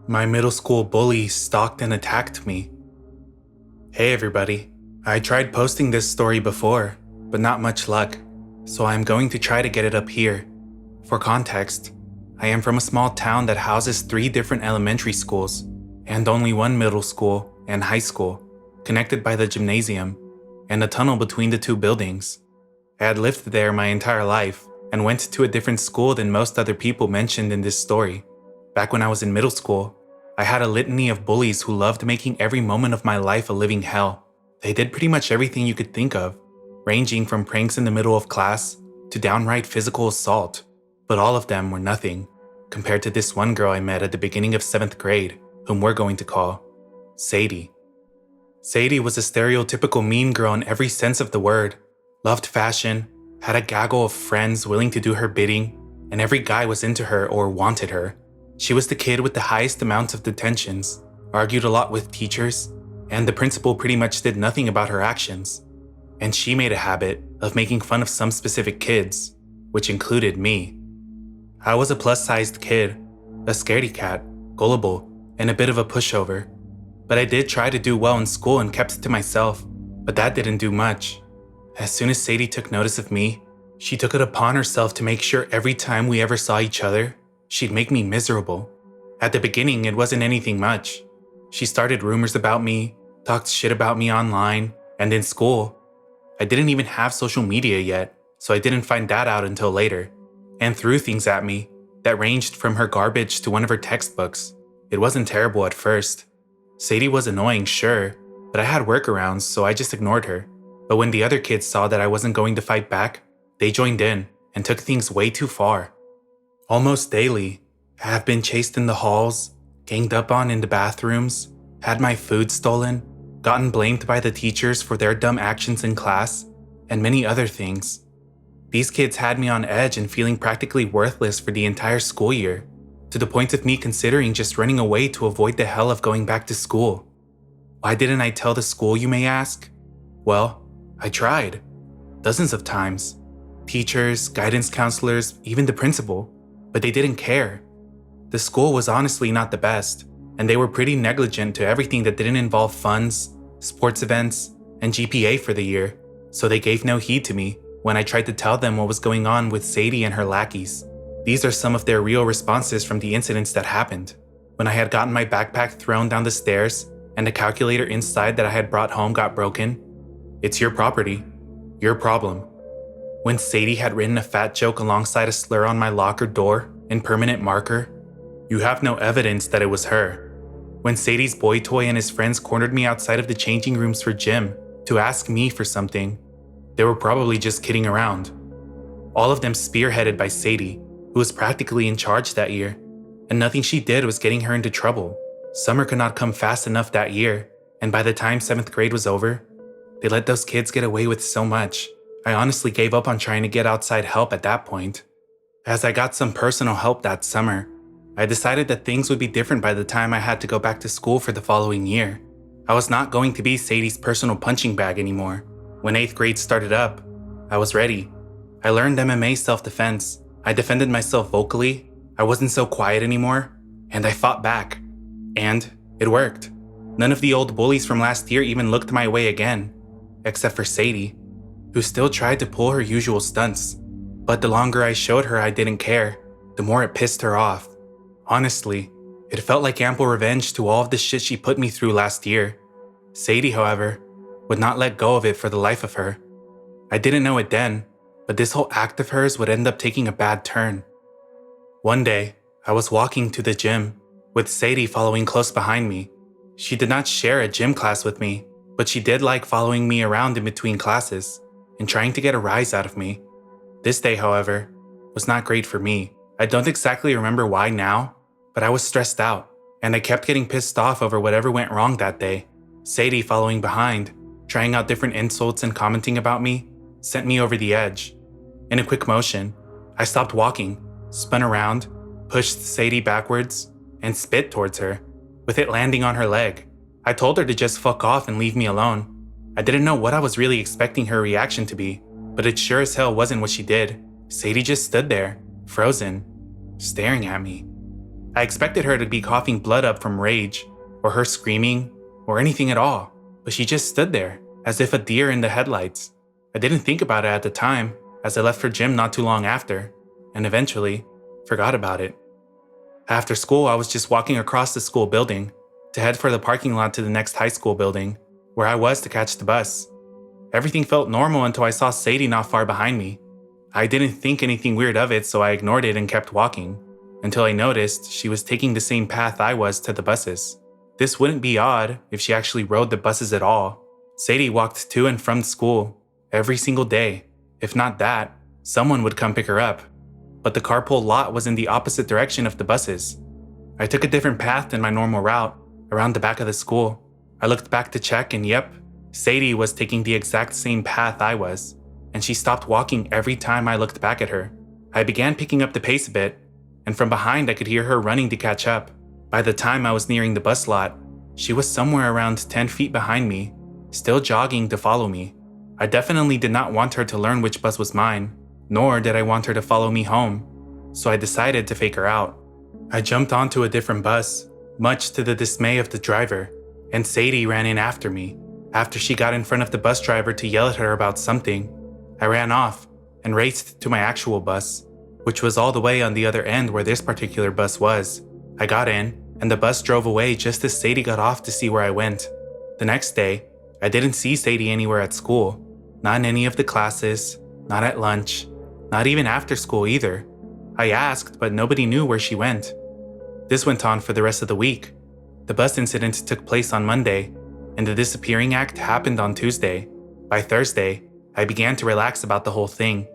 My middle school bully stalked and attacked me. Hey everybody, I tried posting this story before, but not much luck, so I'm going to try to get it up here. For context, I am from a small town that houses 3 different elementary schools, and only one middle school and high school, connected by the gymnasium, and a tunnel between the 2 buildings. I had lived there my entire life, and went to a different school than most other people mentioned in this story. Back when I was in middle school, I had a litany of bullies who loved making every moment of my life a living hell. They did pretty much everything you could think of, ranging from pranks in the middle of class to downright physical assault. But all of them were nothing compared to this one girl I met at the beginning of 7th grade, whom we're going to call Sadie. Sadie was a stereotypical mean girl in every sense of the word, loved fashion, had a gaggle of friends willing to do her bidding, and every guy was into her or wanted her. She was the kid with the highest amounts of detentions, argued a lot with teachers, and the principal pretty much did nothing about her actions. And she made a habit of making fun of some specific kids, which included me. I was a plus-sized kid, a scaredy cat, gullible, and a bit of a pushover. But I did try to do well in school and kept it to myself, but that didn't do much. As soon as Sadie took notice of me, she took it upon herself to make sure every time we ever saw each other, she'd make me miserable. At the beginning, it wasn't anything much. She started rumors about me, talked shit about me online, and in school. I didn't even have social media yet, so I didn't find that out until later, and threw things at me that ranged from her garbage to one of her textbooks. It wasn't terrible at first. Sadie was annoying, sure, but I had workarounds, so I just ignored her. But when the other kids saw that I wasn't going to fight back, they joined in and took things way too far. Almost daily, I have been chased in the halls, ganged up on in the bathrooms, had my food stolen, gotten blamed by the teachers for their dumb actions in class, and many other things. These kids had me on edge and feeling practically worthless for the entire school year, to the point of me considering just running away to avoid the hell of going back to school. Why didn't I tell the school, you may ask? Well, I tried. Dozens of times. Teachers, guidance counselors, even the principal. But they didn't care. The school was honestly not the best, and they were pretty negligent to everything that didn't involve funds, sports events, and GPA for the year, so they gave no heed to me when I tried to tell them what was going on with Sadie and her lackeys. These are some of their real responses from the incidents that happened. When I had gotten my backpack thrown down the stairs and the calculator inside that I had brought home got broken, "It's your property, your problem." When Sadie had written a fat joke alongside a slur on my locker door in permanent marker, "You have no evidence that it was her." When Sadie's boy toy and his friends cornered me outside of the changing rooms for gym to ask me for something, they were probably just kidding around. All of them spearheaded by Sadie, who was practically in charge that year, and nothing she did was getting her into trouble. Summer could not come fast enough that year, and by the time 7th grade was over, they let those kids get away with so much. I honestly gave up on trying to get outside help at that point. As I got some personal help that summer, I decided that things would be different by the time I had to go back to school for the following year. I was not going to be Sadie's personal punching bag anymore. When 8th grade started up, I was ready. I learned MMA self-defense. I defended myself vocally. I wasn't so quiet anymore, and I fought back. And it worked. None of the old bullies from last year even looked my way again, except for Sadie, who still tried to pull her usual stunts. But the longer I showed her I didn't care, the more it pissed her off. Honestly, it felt like ample revenge to all of the shit she put me through last year. Sadie, however, would not let go of it for the life of her. I didn't know it then, but this whole act of hers would end up taking a bad turn. One day, I was walking to the gym, with Sadie following close behind me. She did not share a gym class with me, but she did like following me around in between classes and trying to get a rise out of me. This day, however, was not great for me. I don't exactly remember why now, but I was stressed out, and I kept getting pissed off over whatever went wrong that day. Sadie following behind, trying out different insults and commenting about me, sent me over the edge. In a quick motion, I stopped walking, spun around, pushed Sadie backwards, and spit towards her, with it landing on her leg. I told her to just fuck off and leave me alone. I didn't know what I was really expecting her reaction to be, but it sure as hell wasn't what she did. Sadie just stood there, frozen, staring at me. I expected her to be coughing blood up from rage, or her screaming, or anything at all, but she just stood there, as if a deer in the headlights. I didn't think about it at the time, as I left for gym not too long after, and eventually forgot about it. After school, I was just walking across the school building to head for the parking lot to the next high school building, where I was to catch the bus. Everything felt normal until I saw Sadie not far behind me. I didn't think anything weird of it, so I ignored it and kept walking, until I noticed she was taking the same path I was to the buses. This wouldn't be odd if she actually rode the buses at all. Sadie walked to and from school every single day. If not that, someone would come pick her up. But the carpool lot was in the opposite direction of the buses. I took a different path than my normal route, around the back of the school. I looked back to check and yep, Sadie was taking the exact same path I was, and she stopped walking every time I looked back at her. I began picking up the pace a bit, and from behind I could hear her running to catch up. By the time I was nearing the bus lot, she was somewhere around 10 feet behind me, still jogging to follow me. I definitely did not want her to learn which bus was mine, nor did I want her to follow me home, so I decided to fake her out. I jumped onto a different bus, much to the dismay of the driver, and Sadie ran in after me. After she got in front of the bus driver to yell at her about something, I ran off and raced to my actual bus, which was all the way on the other end where this particular bus was. I got in, and the bus drove away just as Sadie got off to see where I went. The next day, I didn't see Sadie anywhere at school, not in any of the classes, not at lunch, not even after school either. I asked, but nobody knew where she went. This went on for the rest of the week. The bus incident took place on Monday, and the disappearing act happened on Tuesday. By Thursday, I began to relax about the whole thing.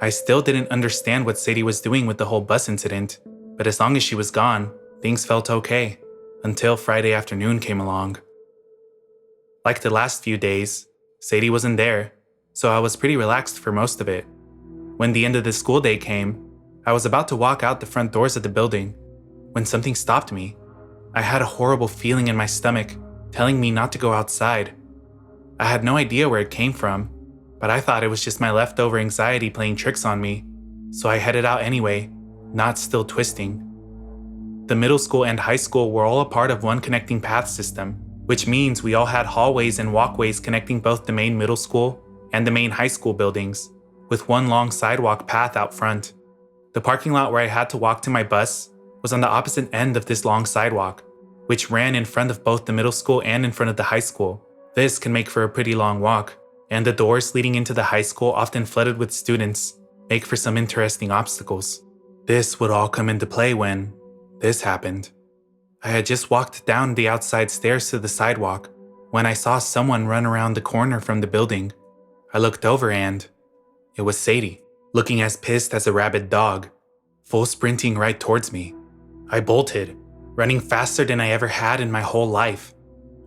I still didn't understand what Sadie was doing with the whole bus incident, but as long as she was gone, things felt okay, until Friday afternoon came along. Like the last few days, Sadie wasn't there, so I was pretty relaxed for most of it. When the end of the school day came, I was about to walk out the front doors of the building when something stopped me. I had a horrible feeling in my stomach, telling me not to go outside. I had no idea where it came from, but I thought it was just my leftover anxiety playing tricks on me, so I headed out anyway, not still twisting. The middle school and high school were all a part of one connecting path system, which means we all had hallways and walkways connecting both the main middle school and the main high school buildings, with one long sidewalk path out front. The parking lot where I had to walk to my bus was on the opposite end of this long sidewalk, which ran in front of both the middle school and in front of the high school. This can make for a pretty long walk, and the doors leading into the high school, often flooded with students, make for some interesting obstacles. This would all come into play when this happened. I had just walked down the outside stairs to the sidewalk when I saw someone run around the corner from the building. I looked over and it was Sadie, looking as pissed as a rabid dog, full sprinting right towards me. I bolted, running faster than I ever had in my whole life,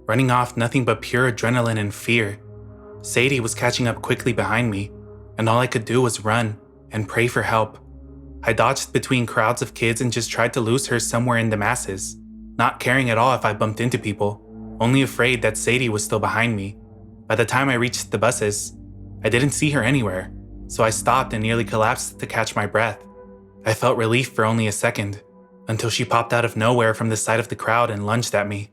running off nothing but pure adrenaline and fear. Sadie was catching up quickly behind me, and all I could do was run and pray for help. I dodged between crowds of kids and just tried to lose her somewhere in the masses, not caring at all if I bumped into people, only afraid that Sadie was still behind me. By the time I reached the buses, I didn't see her anywhere, so I stopped and nearly collapsed to catch my breath. I felt relief for only a second, until she popped out of nowhere from the side of the crowd and lunged at me.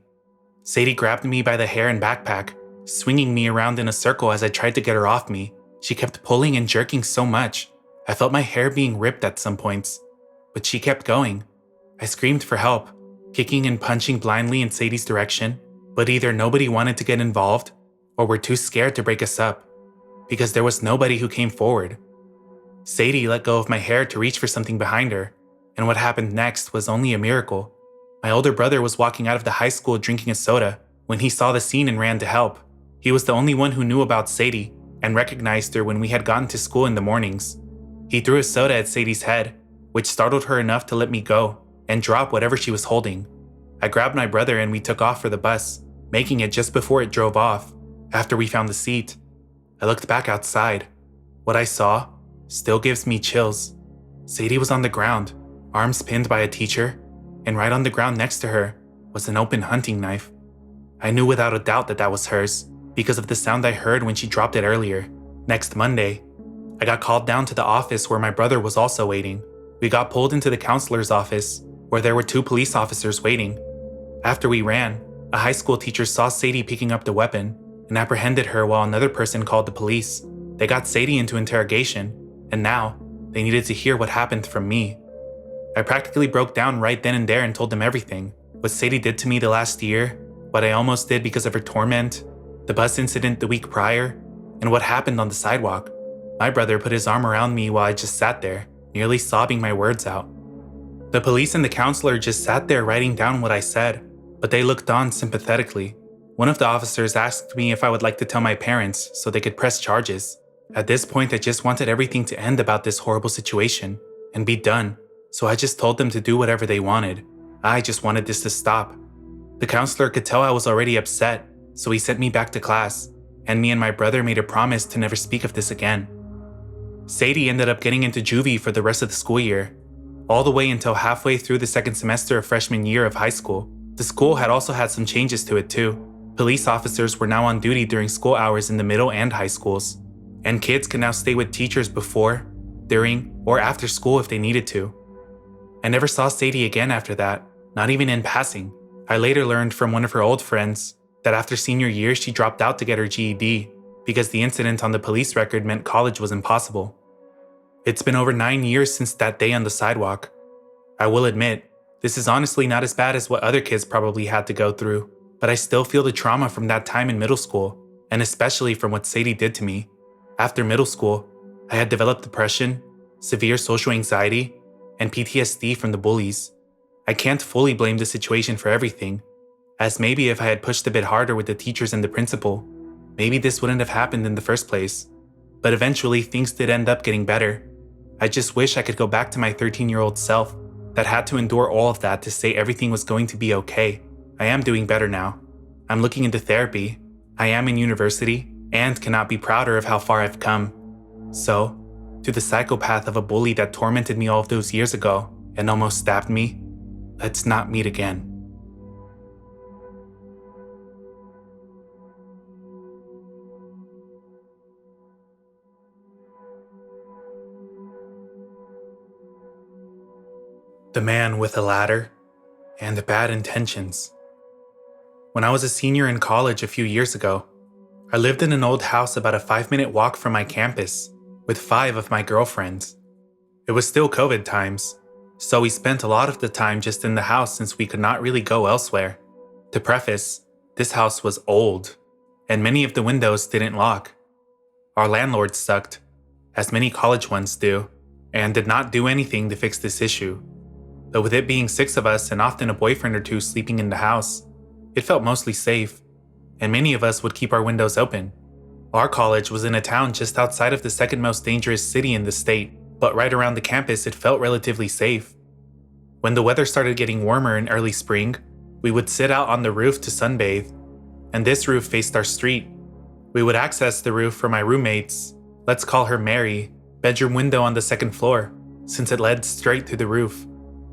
Sadie grabbed me by the hair and backpack, swinging me around in a circle as I tried to get her off me. She kept pulling and jerking so much, I felt my hair being ripped at some points, but she kept going. I screamed for help, kicking and punching blindly in Sadie's direction, but either nobody wanted to get involved or were too scared to break us up, because there was nobody who came forward. Sadie let go of my hair to reach for something behind her, and what happened next was only a miracle. My older brother was walking out of the high school drinking a soda when he saw the scene and ran to help. He was the only one who knew about Sadie and recognized her when we had gotten to school in the mornings. He threw a soda at Sadie's head, which startled her enough to let me go and drop whatever she was holding. I grabbed my brother and we took off for the bus, making it just before it drove off. After we found the seat, I looked back outside. What I saw still gives me chills. Sadie was on the ground, arms pinned by a teacher, and right on the ground next to her was an open hunting knife. I knew without a doubt that that was hers because of the sound I heard when she dropped it earlier. Next Monday, I got called down to the office where my brother was also waiting. We got pulled into the counselor's office, where there were 2 police officers waiting. After we ran, a high school teacher saw Sadie picking up the weapon and apprehended her while another person called the police. They got Sadie into interrogation, and now they needed to hear what happened from me. I practically broke down right then and there and told them everything. What Sadie did to me the last year, what I almost did because of her torment, the bus incident the week prior, and what happened on the sidewalk. My brother put his arm around me while I just sat there, nearly sobbing my words out. The police and the counselor just sat there writing down what I said, but they looked on sympathetically. One of the officers asked me if I would like to tell my parents so they could press charges. At this point, I just wanted everything to end about this horrible situation and be done, so I just told them to do whatever they wanted. I just wanted this to stop. The counselor could tell I was already upset, so he sent me back to class, and me and my brother made a promise to never speak of this again. Sadie ended up getting into juvie for the rest of the school year, all the way until halfway through the second semester of freshman year of high school. The school had also had some changes to it too. Police officers were now on duty during school hours in the middle and high schools, and kids could now stay with teachers before, during, or after school if they needed to. I never saw Sadie again after that, not even in passing. I later learned from one of her old friends that after senior year she dropped out to get her GED because the incident on the police record meant college was impossible. It's been over 9 years since that day on the sidewalk. I will admit, this is honestly not as bad as what other kids probably had to go through, but I still feel the trauma from that time in middle school, and especially from what Sadie did to me. After middle school, I had developed depression, severe social anxiety, and PTSD from the bullies. I can't fully blame the situation for everything, as maybe if I had pushed a bit harder with the teachers and the principal, maybe this wouldn't have happened in the first place. But eventually things did end up getting better. I just wish I could go back to my 13-year-old self that had to endure all of that to say everything was going to be okay. I am doing better now. I'm looking into therapy. I am in university and cannot be prouder of how far I've come. So, to the psychopath of a bully that tormented me all of those years ago and almost stabbed me, let's not meet again. The man with a ladder and bad intentions. When I was a senior in college a few years ago, I lived in an old house about a 5-minute walk from my campus with 5 of my girlfriends. It was still COVID times, so we spent a lot of the time just in the house since we could not really go elsewhere. To preface, this house was old, and many of the windows didn't lock. Our landlord sucked, as many college ones do, and did not do anything to fix this issue. Though with it being 6 of us and often a boyfriend or 2 sleeping in the house, it felt mostly safe, and many of us would keep our windows open. Our college was in a town just outside of the second most dangerous city in the state, but right around the campus it felt relatively safe. When the weather started getting warmer in early spring, we would sit out on the roof to sunbathe, and this roof faced our street. We would access the roof from my roommate's, let's call her Mary, bedroom window on the second floor, since it led straight to the roof.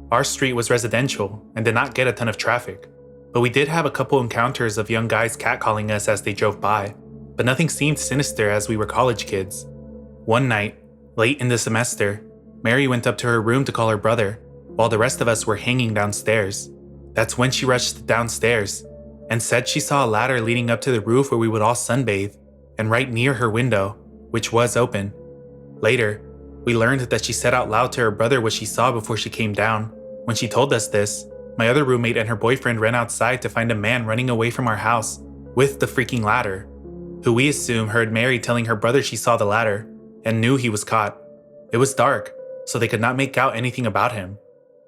Our street was residential and did not get a ton of traffic, but we did have a couple encounters of young guys catcalling us as they drove by, but nothing seemed sinister as we were college kids. One night, late in the semester, Mary went up to her room to call her brother, while the rest of us were hanging downstairs. That's when she rushed downstairs and said she saw a ladder leading up to the roof where we would all sunbathe, and right near her window, which was open. Later, we learned that she said out loud to her brother what she saw before she came down. When she told us this, my other roommate and her boyfriend ran outside to find a man running away from our house with the freaking ladder, who we assume heard Mary telling her brother she saw the ladder and knew he was caught. It was dark, so they could not make out anything about him.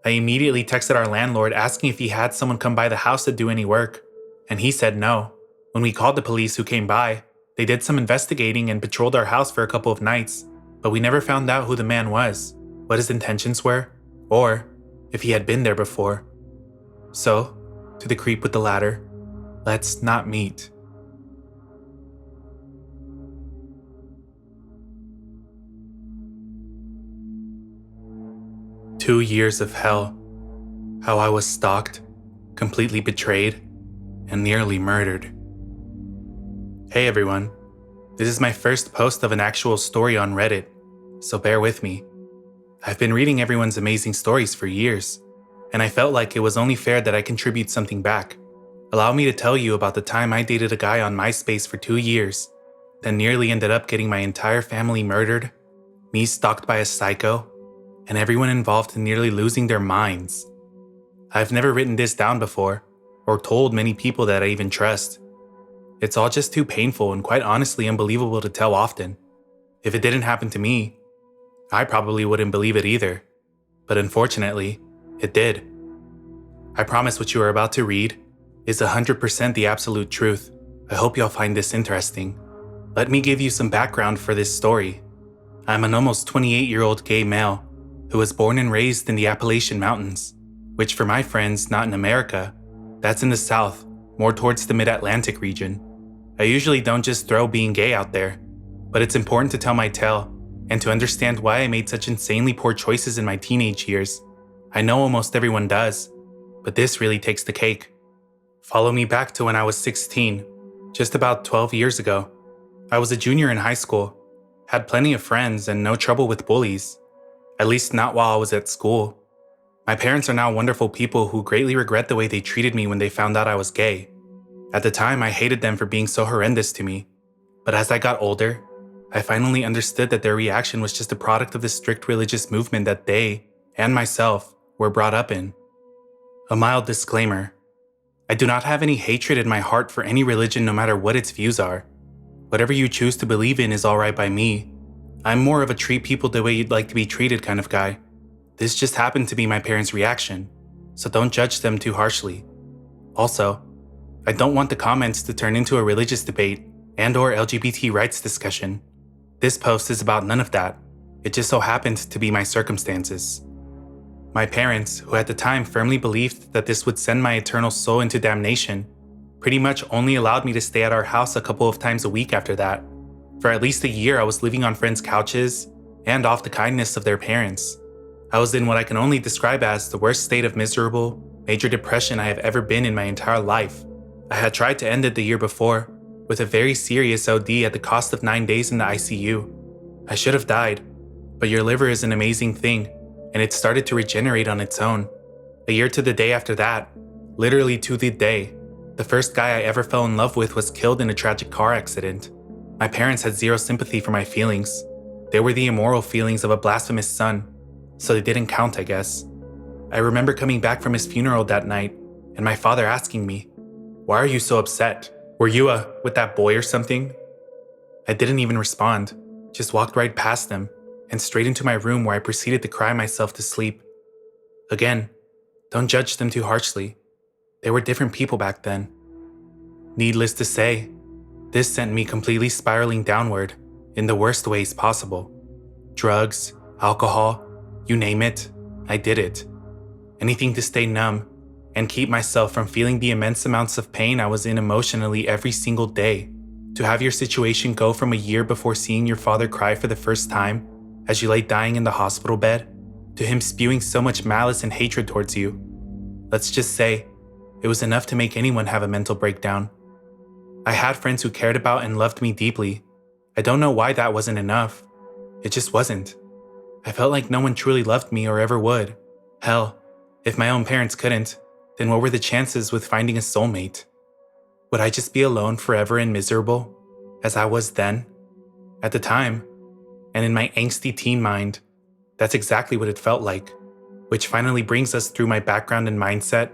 I immediately texted our landlord asking if he had someone come by the house to do any work, and he said no. When we called the police who came by, they did some investigating and patrolled our house for a couple of nights, but we never found out who the man was, what his intentions were, or if he had been there before. So, to the creep with the ladder, let's not meet. "2 years of hell. How I was stalked, completely betrayed, and nearly murdered." Hey everyone, this is my first post of an actual story on Reddit, so bear with me. I've been reading everyone's amazing stories for years, and I felt like it was only fair that I contribute something back. Allow me to tell you about the time I dated a guy on MySpace for 2 years, then nearly ended up getting my entire family murdered, me stalked by a psycho, and everyone involved in nearly losing their minds. I've never written this down before, or told many people that I even trust. It's all just too painful and quite honestly unbelievable to tell often. If it didn't happen to me, I probably wouldn't believe it either. But unfortunately, it did. I promise what you are about to read is 100% the absolute truth. I hope y'all find this interesting. Let me give you some background for this story. I'm an almost 28-year-old gay male who was born and raised in the Appalachian Mountains, which for my friends not in America, that's in the South, more towards the Mid-Atlantic region. I usually don't just throw being gay out there, but it's important to tell my tale and to understand why I made such insanely poor choices in my teenage years. I know almost everyone does, but this really takes the cake. Follow me back to when I was 16, just about 12 years ago. I was a junior in high school, had plenty of friends and no trouble with bullies, at least not while I was at school. My parents are now wonderful people who greatly regret the way they treated me when they found out I was gay. At the time, I hated them for being so horrendous to me, but as I got older, I finally understood that their reaction was just a product of the strict religious movement that they, and myself, were brought up in. A mild disclaimer. I do not have any hatred in my heart for any religion no matter what its views are. Whatever you choose to believe in is alright by me. I'm more of a treat people the way you'd like to be treated kind of guy. This just happened to be my parents' reaction, so don't judge them too harshly. Also, I don't want the comments to turn into a religious debate and/or LGBT rights discussion. This post is about none of that. It just so happened to be my circumstances. My parents, who at the time firmly believed that this would send my eternal soul into damnation, pretty much only allowed me to stay at our house a couple of times a week after that. For at least a year, I was living on friends' couches and off the kindness of their parents. I was in what I can only describe as the worst state of miserable, major depression I have ever been in my entire life. I had tried to end it the year before, with a very serious OD at the cost of 9 days in the ICU. I should have died, but your liver is an amazing thing, and it started to regenerate on its own. A year to the day after that, literally to the day, the first guy I ever fell in love with was killed in a tragic car accident. My parents had zero sympathy for my feelings. They were the immoral feelings of a blasphemous son, so they didn't count, I guess. I remember coming back from his funeral that night, and my father asking me, "Why are you so upset? Were you with that boy or something?" I didn't even respond, just walked right past him, and straight into my room where I proceeded to cry myself to sleep. Again, don't judge them too harshly. They were different people back then. Needless to say, this sent me completely spiraling downward in the worst ways possible. Drugs, alcohol, you name it, I did it. Anything to stay numb and keep myself from feeling the immense amounts of pain I was in emotionally every single day. To have your situation go from a year before seeing your father cry for the first time as you lay dying in the hospital bed, to him spewing so much malice and hatred towards you. Let's just say, it was enough to make anyone have a mental breakdown. I had friends who cared about and loved me deeply. I don't know why that wasn't enough. It just wasn't. I felt like no one truly loved me or ever would. Hell, if my own parents couldn't, then what were the chances with finding a soulmate? Would I just be alone forever and miserable, as I was then? At the time, and in my angsty teen mind, that's exactly what it felt like, which finally brings us through my background and mindset,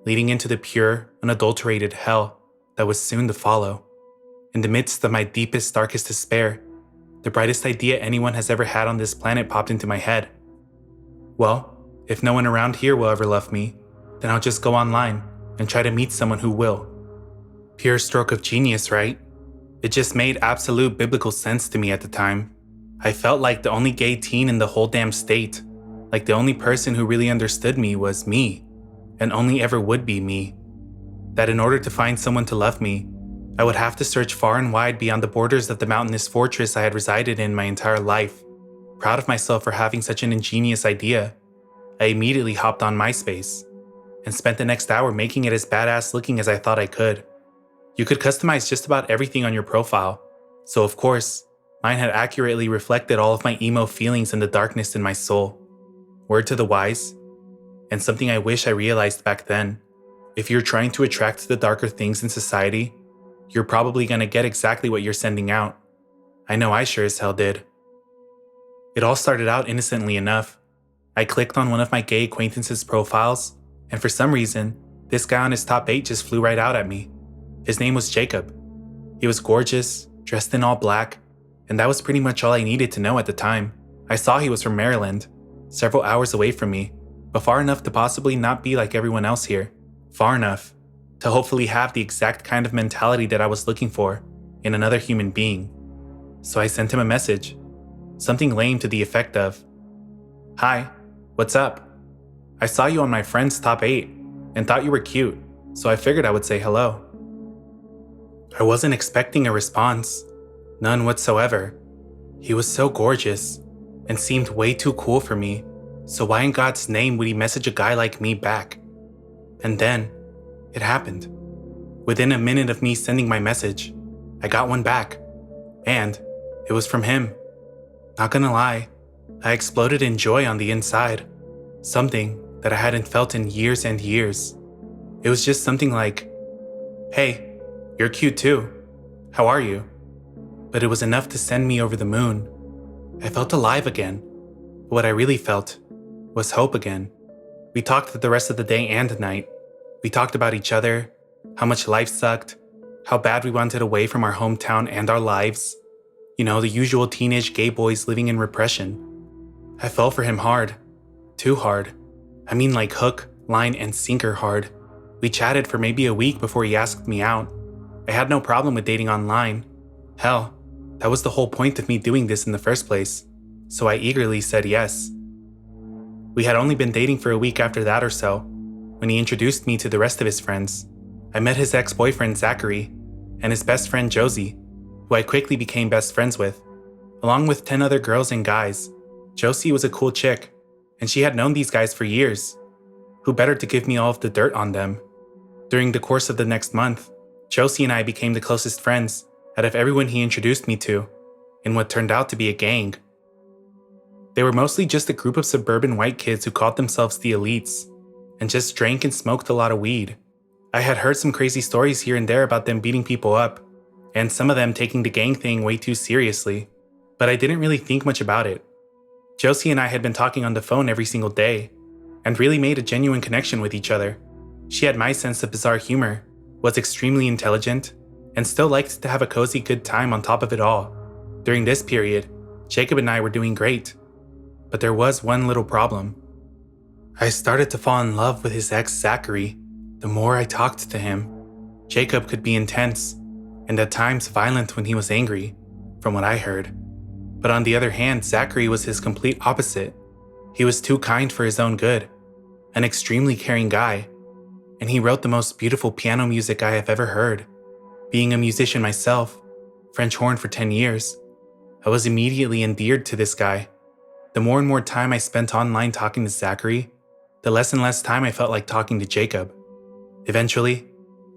leading into the pure, unadulterated hell that was soon to follow. In the midst of my deepest, darkest despair, the brightest idea anyone has ever had on this planet popped into my head. Well, if no one around here will ever love me, then I'll just go online and try to meet someone who will. Pure stroke of genius, right? It just made absolute biblical sense to me at the time. I felt like the only gay teen in the whole damn state, like the only person who really understood me was me, and only ever would be me. That in order to find someone to love me, I would have to search far and wide beyond the borders of the mountainous fortress I had resided in my entire life. Proud of myself for having such an ingenious idea, I immediately hopped on MySpace and spent the next hour making it as badass looking as I thought I could. You could customize just about everything on your profile, so of course, mine had accurately reflected all of my emo feelings and the darkness in my soul. Word to the wise, and something I wish I realized back then. If you're trying to attract the darker things in society, you're probably gonna get exactly what you're sending out. I know I sure as hell did. It all started out innocently enough. I clicked on one of my gay acquaintances' profiles, and for some reason, this guy on his top 8 just flew right out at me. His name was Jacob. He was gorgeous, dressed in all black, and that was pretty much all I needed to know at the time. I saw he was from Maryland, several hours away from me, but far enough to possibly not be like everyone else here. Far enough to hopefully have the exact kind of mentality that I was looking for in another human being. So I sent him a message, something lame to the effect of, "Hi, what's up? I saw you on my friend's top 8 and thought you were cute, so I figured I would say hello." I wasn't expecting a response, none whatsoever. He was so gorgeous and seemed way too cool for me, so why in God's name would he message a guy like me back? And then, it happened. Within a minute of me sending my message, I got one back, and it was from him. Not gonna lie, I exploded in joy on the inside, something that I hadn't felt in years and years. It was just something like, "Hey, you're cute too. How are you?" But it was enough to send me over the moon. I felt alive again. What I really felt was hope again. We talked the rest of the day and night. We talked about each other, how much life sucked, how bad we wanted away from our hometown and our lives. You know, the usual teenage gay boys living in repression. I fell for him hard. Too hard. I mean like hook, line, and sinker hard. We chatted for maybe a week before he asked me out. I had no problem with dating online. Hell, that was the whole point of me doing this in the first place. So I eagerly said yes. We had only been dating for a week after that or so, when he introduced me to the rest of his friends. I met his ex-boyfriend Zachary, and his best friend Josie, who I quickly became best friends with, along with 10 other girls and guys. Josie was a cool chick, and she had known these guys for years. Who better to give me all of the dirt on them? During the course of the next month, Josie and I became the closest friends out of everyone he introduced me to, in what turned out to be a gang. They were mostly just a group of suburban white kids who called themselves the elites, and just drank and smoked a lot of weed. I had heard some crazy stories here and there about them beating people up, and some of them taking the gang thing way too seriously, but I didn't really think much about it. Josie and I had been talking on the phone every single day, and really made a genuine connection with each other. She had my sense of bizarre humor, was extremely intelligent, and still liked to have a cozy good time on top of it all. During this period, Jacob and I were doing great, but there was one little problem. I started to fall in love with his ex Zachary the more I talked to him. Jacob could be intense, and at times violent when he was angry, from what I heard. But on the other hand, Zachary was his complete opposite. He was too kind for his own good, an extremely caring guy, and he wrote the most beautiful piano music I have ever heard. Being a musician myself, French horn for 10 years, I was immediately endeared to this guy. The more and more time I spent online talking to Zachary, the less and less time I felt like talking to Jacob. Eventually,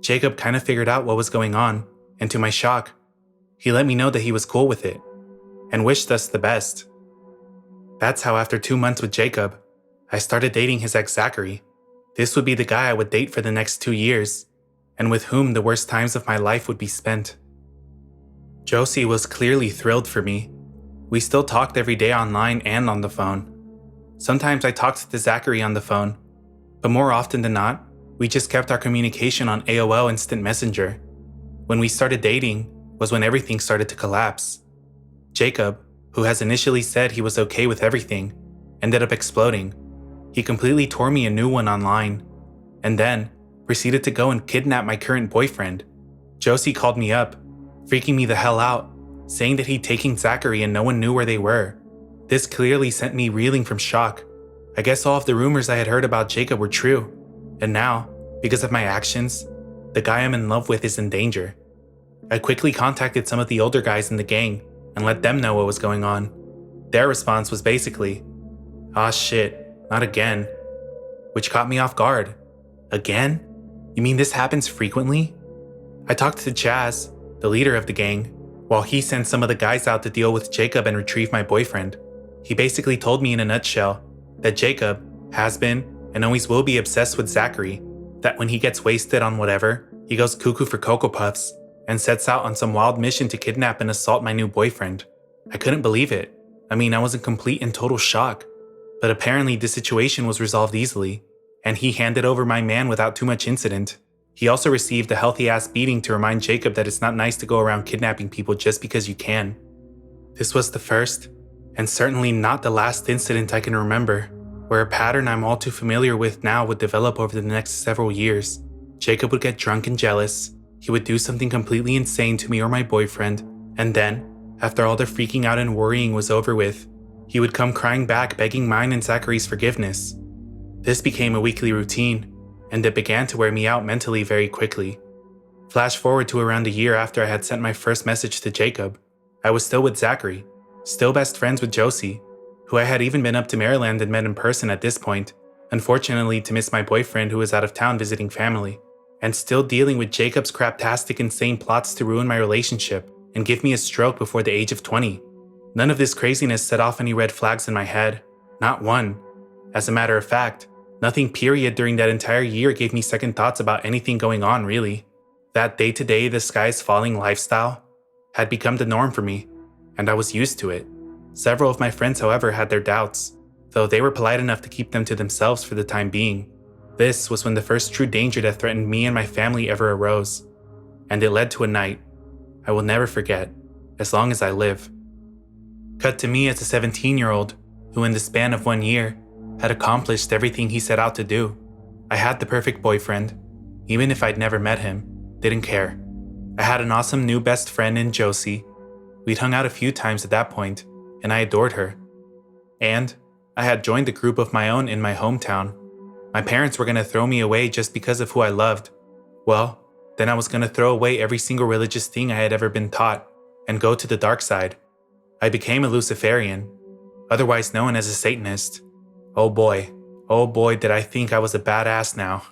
Jacob kind of figured out what was going on, and to my shock, he let me know that he was cool with it, and wished us the best. That's how after 2 months with Jacob, I started dating his ex Zachary. This would be the guy I would date for the next 2 years, and with whom the worst times of my life would be spent. Josie was clearly thrilled for me. We still talked every day online and on the phone. Sometimes I talked to Zachary on the phone, but more often than not, we just kept our communication on AOL Instant Messenger. When we started dating was when everything started to collapse. Jacob, who has initially said he was okay with everything, ended up exploding. He completely tore me a new one online, and then proceeded to go and kidnap my current boyfriend. Josie called me up, freaking me the hell out, saying that he'd taken Zachary and no one knew where they were. This clearly sent me reeling from shock. I guess all of the rumors I had heard about Jacob were true, and now, because of my actions, the guy I'm in love with is in danger. I quickly contacted some of the older guys in the gang and let them know what was going on. Their response was basically, "Ah shit, not again," which caught me off guard. Again? You mean this happens frequently? I talked to Chaz, the leader of the gang, while he sent some of the guys out to deal with Jacob and retrieve my boyfriend. He basically told me in a nutshell that Jacob has been and always will be obsessed with Zachary, that when he gets wasted on whatever, he goes cuckoo for Cocoa Puffs and sets out on some wild mission to kidnap and assault my new boyfriend. I couldn't believe it. I mean, I was in complete and total shock. But apparently this situation was resolved easily, and he handed over my man without too much incident. He also received a healthy-ass beating to remind Jacob that it's not nice to go around kidnapping people just because you can. This was the first, and certainly not the last incident I can remember, where a pattern I'm all too familiar with now would develop over the next several years. Jacob would get drunk and jealous, he would do something completely insane to me or my boyfriend, and then, after all the freaking out and worrying was over with, he would come crying back begging mine and Zachary's forgiveness. This became a weekly routine, and it began to wear me out mentally very quickly. Flash forward to around a year after I had sent my first message to Jacob. I was still with Zachary, still best friends with Josie, who I had even been up to Maryland and met in person at this point, unfortunately to miss my boyfriend who was out of town visiting family, and still dealing with Jacob's craptastic insane plots to ruin my relationship and give me a stroke before the age of 20. None of this craziness set off any red flags in my head, not one. As a matter of fact, nothing period during that entire year gave me second thoughts about anything going on really. That day-to-day the sky's falling lifestyle had become the norm for me, and I was used to it. Several of my friends, however, had their doubts, though they were polite enough to keep them to themselves for the time being. This was when the first true danger that threatened me and my family ever arose, and it led to a night I will never forget, as long as I live. Cut to me as a 17-year-old who in the span of 1 year had accomplished everything he set out to do. I had the perfect boyfriend, even if I'd never met him, didn't care. I had an awesome new best friend in Josie. We'd hung out a few times at that point, and I adored her. And I had joined a group of my own in my hometown. My parents were going to throw me away just because of who I loved. Well, then I was going to throw away every single religious thing I had ever been taught and go to the dark side. I became a Luciferian, otherwise known as a Satanist. Oh boy, did I think I was a badass now.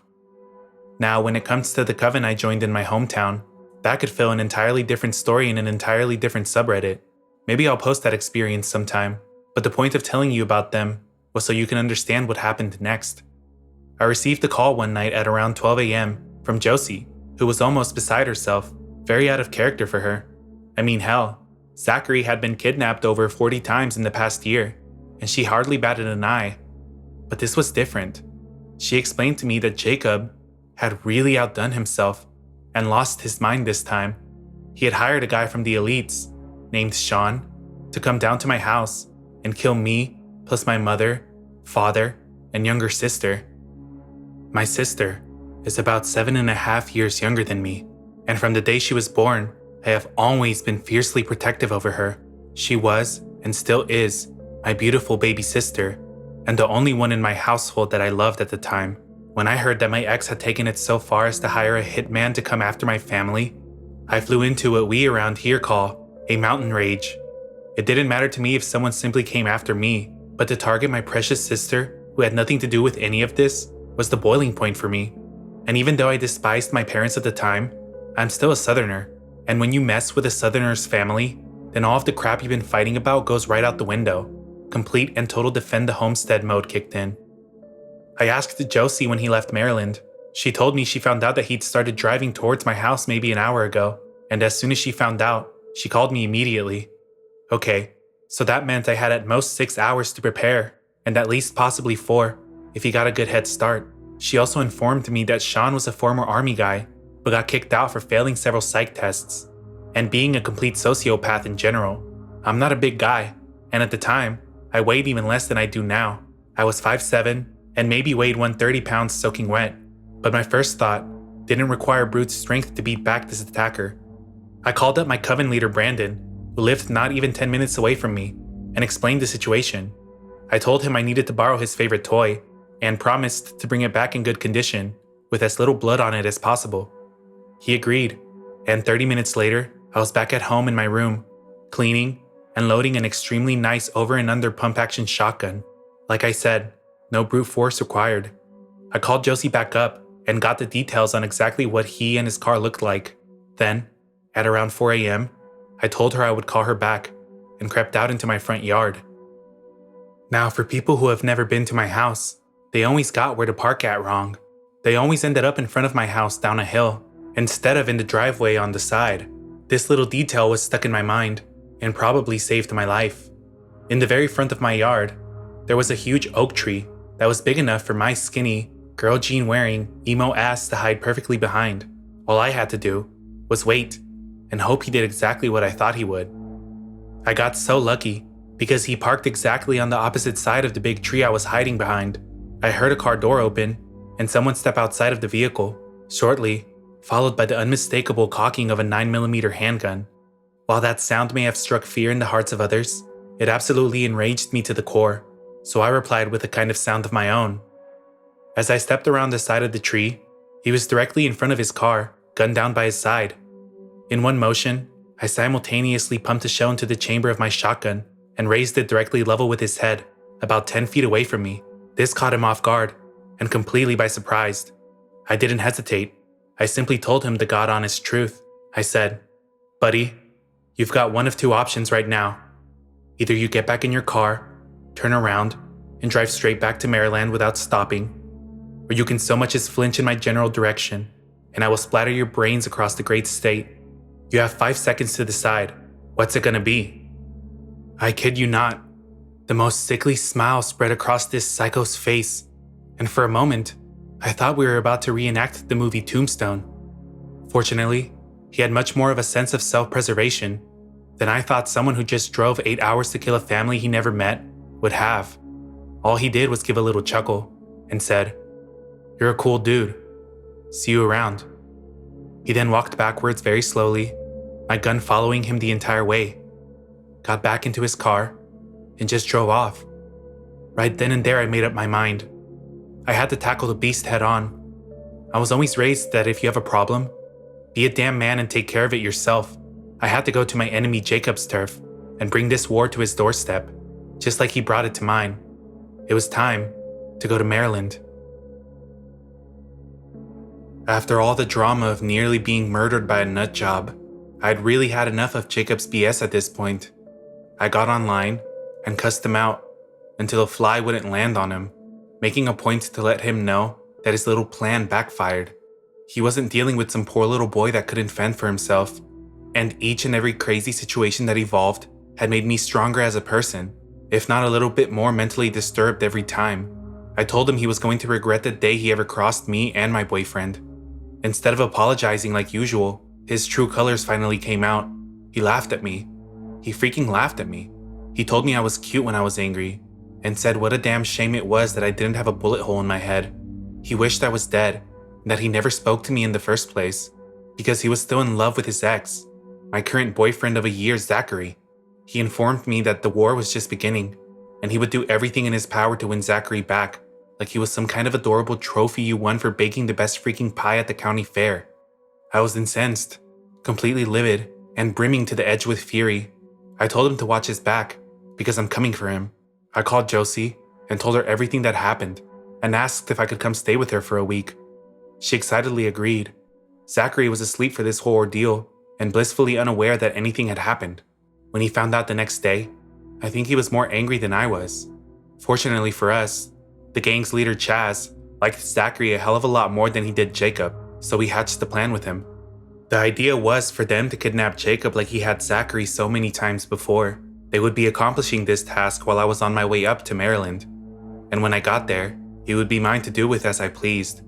Now, when it comes to the coven I joined in my hometown, that could fill an entirely different story in an entirely different subreddit. Maybe I'll post that experience sometime, but the point of telling you about them was so you can understand what happened next. I received a call one night at around 12 a.m. from Josie, who was almost beside herself, very out of character for her. I mean, hell, Zachary had been kidnapped over 40 times in the past year, and she hardly batted an eye. But this was different. She explained to me that Jacob had really outdone himself and lost his mind this time. He had hired a guy from the elites, named Sean, to come down to my house and kill me, plus my mother, father, and younger sister. My sister is about 7.5 years younger than me, and from the day she was born, I have always been fiercely protective over her. She was, and still is, my beautiful baby sister, and the only one in my household that I loved at the time. When I heard that my ex had taken it so far as to hire a hitman to come after my family, I flew into what we around here call a mountain rage. It didn't matter to me if someone simply came after me, but to target my precious sister, who had nothing to do with any of this, was the boiling point for me. And even though I despised my parents at the time, I'm still a Southerner. And when you mess with a Southerner's family, then all of the crap you've been fighting about goes right out the window. Complete and total defend the homestead mode kicked in. I asked Josie when he left Maryland. She told me she found out that he'd started driving towards my house maybe an hour ago, and as soon as she found out, she called me immediately. Okay, so that meant I had at most 6 hours to prepare, and at least possibly 4, if he got a good head start. She also informed me that Sean was a former army guy, but got kicked out for failing several psych tests, and being a complete sociopath in general. I'm not a big guy, and at the time, I weighed even less than I do now. I was 5'7", and maybe weighed 130 pounds soaking wet, but my first thought didn't require brute strength to beat back this attacker. I called up my coven leader Brandon, who lived not even 10 minutes away from me, and explained the situation. I told him I needed to borrow his favorite toy, and promised to bring it back in good condition, with as little blood on it as possible. He agreed, and 30 minutes later, I was back at home in my room, cleaning and loading an extremely nice over and under pump action shotgun. Like I said, no brute force required. I called Josie back up and got the details on exactly what he and his car looked like. Then, at around 4 a.m., I told her I would call her back and crept out into my front yard. Now, for people who have never been to my house, They always got where to park at wrong. They always ended up in front of my house down a hill, instead of in the driveway on the side. This little detail was stuck in my mind, and probably saved my life. In the very front of my yard, there was a huge oak tree that was big enough for my skinny, girl jean wearing, emo ass to hide perfectly behind. All I had to do was wait and hope he did exactly what I thought he would. I got so lucky because he parked exactly on the opposite side of the big tree I was hiding behind. I heard a car door open and someone step outside of the vehicle, shortly followed by the unmistakable cocking of a 9mm handgun. While that sound may have struck fear in the hearts of others, it absolutely enraged me to the core, so I replied with a kind of sound of my own. As I stepped around the side of the tree, he was directly in front of his car, gun down by his side. In one motion, I simultaneously pumped a shell into the chamber of my shotgun and raised it directly level with his head, about 10 feet away from me. This caught him off guard, and completely by surprise. I didn't hesitate. I simply told him the God-honest truth. I said, "Buddy, you've got one of two options right now. Either you get back in your car, turn around, and drive straight back to Maryland without stopping, or you can so much as flinch in my general direction, and I will splatter your brains across the great state. You have 5 seconds to decide. What's it gonna be?" I kid you not. The most sickly smile spread across this psycho's face, and for a moment, I thought we were about to reenact the movie Tombstone. Fortunately, he had much more of a sense of self-preservation than I thought someone who just drove 8 hours to kill a family he never met would have. All he did was give a little chuckle and said, "You're a cool dude. See you around." He then walked backwards very slowly, my gun following him the entire way, got back into his car, and just drove off. Right then and there I made up my mind. I had to tackle the beast head on. I was always raised that if you have a problem, be a damn man and take care of it yourself. I had to go to my enemy Jacob's turf and bring this war to his doorstep, just like he brought it to mine. It was time to go to Maryland. After all the drama of nearly being murdered by a nut job, I'd really had enough of Jacob's BS at this point. I got online and cussed him out until a fly wouldn't land on him, making a point to let him know that his little plan backfired. He wasn't dealing with some poor little boy that couldn't fend for himself, and each and every crazy situation that evolved had made me stronger as a person, if not a little bit more mentally disturbed every time. I told him he was going to regret the day he ever crossed me and my boyfriend. Instead of apologizing like usual, his true colors finally came out. He laughed at me. He freaking laughed at me. He told me I was cute when I was angry, and said what a damn shame it was that I didn't have a bullet hole in my head. He wished I was dead, and that he never spoke to me in the first place, because he was still in love with his ex, my current boyfriend of a year, Zachary. He informed me that the war was just beginning, and he would do everything in his power to win Zachary back, like he was some kind of adorable trophy you won for baking the best freaking pie at the county fair. I was incensed, completely livid, and brimming to the edge with fury. I told him to watch his back, because I'm coming for him. I called Josie and told her everything that happened, and asked if I could come stay with her for a week. She excitedly agreed. Zachary was asleep for this whole ordeal, and blissfully unaware that anything had happened. When he found out the next day, I think he was more angry than I was. Fortunately for us, the gang's leader Chaz liked Zachary a hell of a lot more than he did Jacob, so we hatched the plan with him. The idea was for them to kidnap Jacob like he had Zachary so many times before. They would be accomplishing this task while I was on my way up to Maryland. And when I got there, he would be mine to do with as I pleased.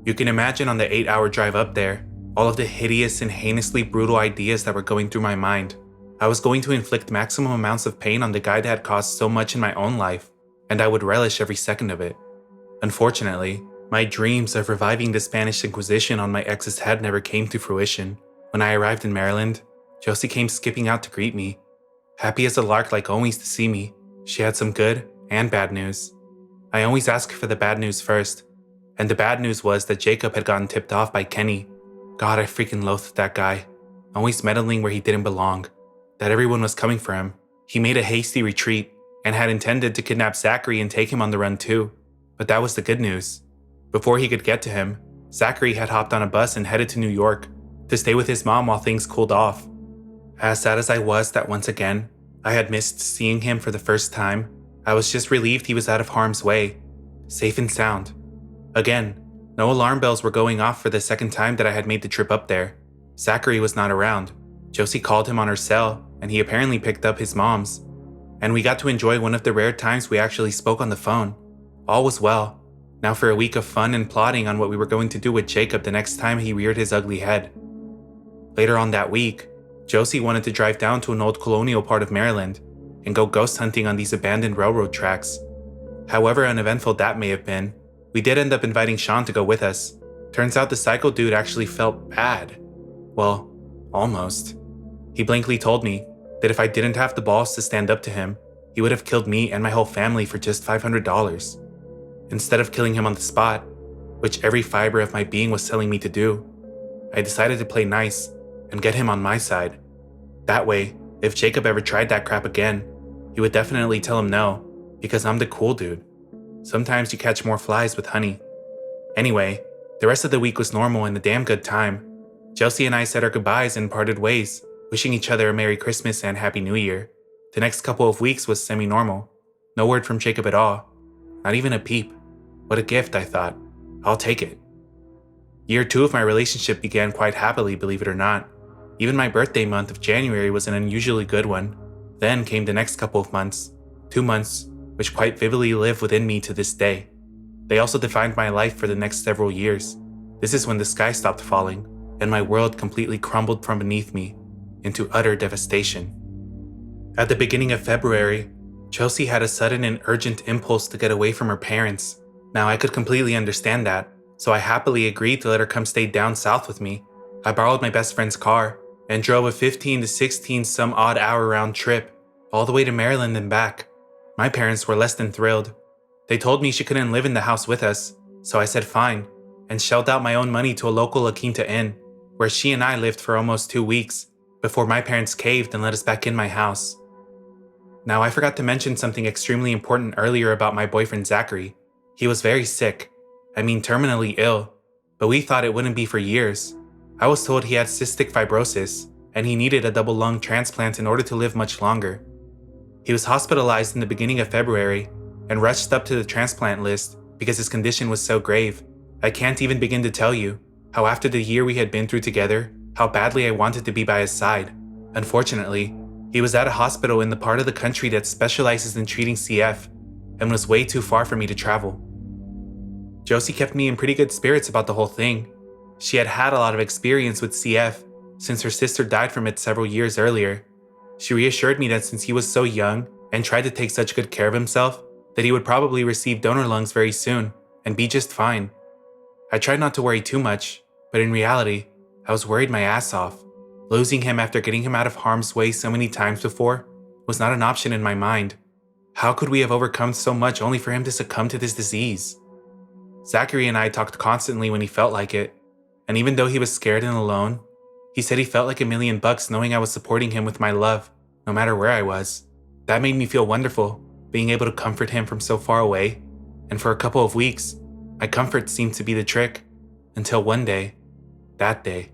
You can imagine on the 8-hour drive up there, all of the hideous and heinously brutal ideas that were going through my mind. I was going to inflict maximum amounts of pain on the guy that had caused so much in my own life, and I would relish every second of it. Unfortunately, my dreams of reviving the Spanish Inquisition on my ex's head never came to fruition. When I arrived in Maryland, Josie came skipping out to greet me. Happy as a lark like always to see me, she had some good and bad news. I always ask for the bad news first, and the bad news was that Jacob had gotten tipped off by Kenny. God, I freaking loathed that guy, always meddling where he didn't belong, that everyone was coming for him. He made a hasty retreat and had intended to kidnap Zachary and take him on the run too, but that was the good news. Before he could get to him, Zachary had hopped on a bus and headed to New York to stay with his mom while things cooled off. As sad as I was that once again, I had missed seeing him for the first time, I was just relieved he was out of harm's way. safe and sound. Again, no alarm bells were going off for the second time that I had made the trip up there. Zachary was not around. Josie called him on her cell, and he apparently picked up his mom's. And we got to enjoy one of the rare times we actually spoke on the phone. All was well. Now for a week of fun and plotting on what we were going to do with Jacob the next time he reared his ugly head. Later on that week, Josie wanted to drive down to an old colonial part of Maryland and go ghost hunting on these abandoned railroad tracks. However uneventful that may have been, we did end up inviting Sean to go with us. Turns out the psycho dude actually felt bad. Well, almost. He blankly told me that if I didn't have the balls to stand up to him, he would have killed me and my whole family for just $500. Instead of killing him on the spot, which every fiber of my being was telling me to do, I decided to play nice and get him on my side. That way, if Jacob ever tried that crap again, he would definitely tell him no, because I'm the cool dude. Sometimes you catch more flies with honey. Anyway, the rest of the week was normal and a damn good time. Josie and I said our goodbyes and parted ways, wishing each other a Merry Christmas and Happy New Year. The next couple of weeks was semi-normal. No word from Jacob at all. Not even a peep. What a gift, I thought. I'll take it. Year 2 of my relationship began quite happily, believe it or not. Even my birthday month of January was an unusually good one. Then came the next couple of months. 2 months, which quite vividly live within me to this day. They also defined my life for the next several years. This is when the sky stopped falling, and my world completely crumbled from beneath me into utter devastation. At the beginning of February, Chelsea had a sudden and urgent impulse to get away from her parents. Now I could completely understand that, so I happily agreed to let her come stay down south with me. I borrowed my best friend's car and drove a 15 to 16 some odd hour round trip all the way to Maryland and back. My parents were less than thrilled. They told me she couldn't live in the house with us, so I said fine, and shelled out my own money to a local La Quinta Inn, where she and I lived for almost 2 weeks before my parents caved and let us back in my house. Now I forgot to mention something extremely important earlier about my boyfriend Zachary. He was very sick, terminally ill, but we thought it wouldn't be for years. I was told he had cystic fibrosis, and he needed a double lung transplant in order to live much longer. He was hospitalized in the beginning of February and rushed up to the transplant list because his condition was so grave. I can't even begin to tell you how after the year we had been through together, how badly I wanted to be by his side. Unfortunately, he was at a hospital in the part of the country that specializes in treating CF and was way too far for me to travel. Josie kept me in pretty good spirits about the whole thing. She had had a lot of experience with CF since her sister died from it several years earlier. She reassured me that since he was so young and tried to take such good care of himself, that he would probably receive donor lungs very soon and be just fine. I tried not to worry too much, but in reality, I was worried my ass off. Losing him after getting him out of harm's way so many times before was not an option in my mind. How could we have overcome so much only for him to succumb to this disease? Zachary and I talked constantly when he felt like it, and even though he was scared and alone, he said he felt like $1,000,000 knowing I was supporting him with my love, no matter where I was. That made me feel wonderful, being able to comfort him from so far away, and for a couple of weeks, my comfort seemed to be the trick, until one day, that day.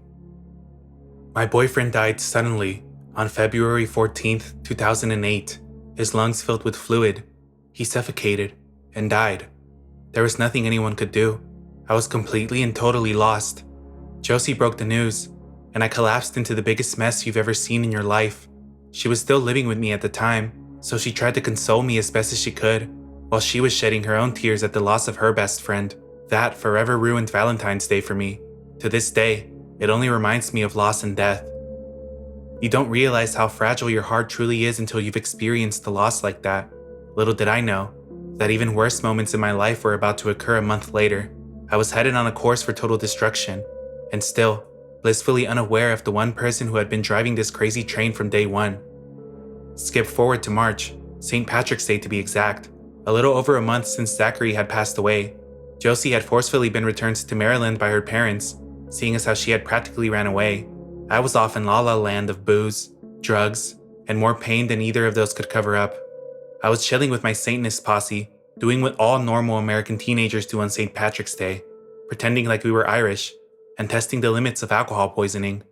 My boyfriend died suddenly on February 14th, 2008, his lungs filled with fluid. He suffocated and died. There was nothing anyone could do. I was completely and totally lost. Josie broke the news, and I collapsed into the biggest mess you've ever seen in your life. She was still living with me at the time, so she tried to console me as best as she could, while she was shedding her own tears at the loss of her best friend. That forever ruined Valentine's Day for me. To this day, it only reminds me of loss and death. You don't realize how fragile your heart truly is until you've experienced a loss like that. Little did I know that even worse moments in my life were about to occur a month later. I was headed on a course for total destruction, and still, blissfully unaware of the one person who had been driving this crazy train from day one. Skip forward to March, St. Patrick's Day to be exact. A little over a month since Zachary had passed away, Josie had forcefully been returned to Maryland by her parents, seeing as how she had practically ran away. I was off in la la land of booze, drugs, and more pain than either of those could cover up. I was chilling with my Satanist posse, doing what all normal American teenagers do on St. Patrick's Day, pretending like we were Irish, and testing the limits of alcohol poisoning.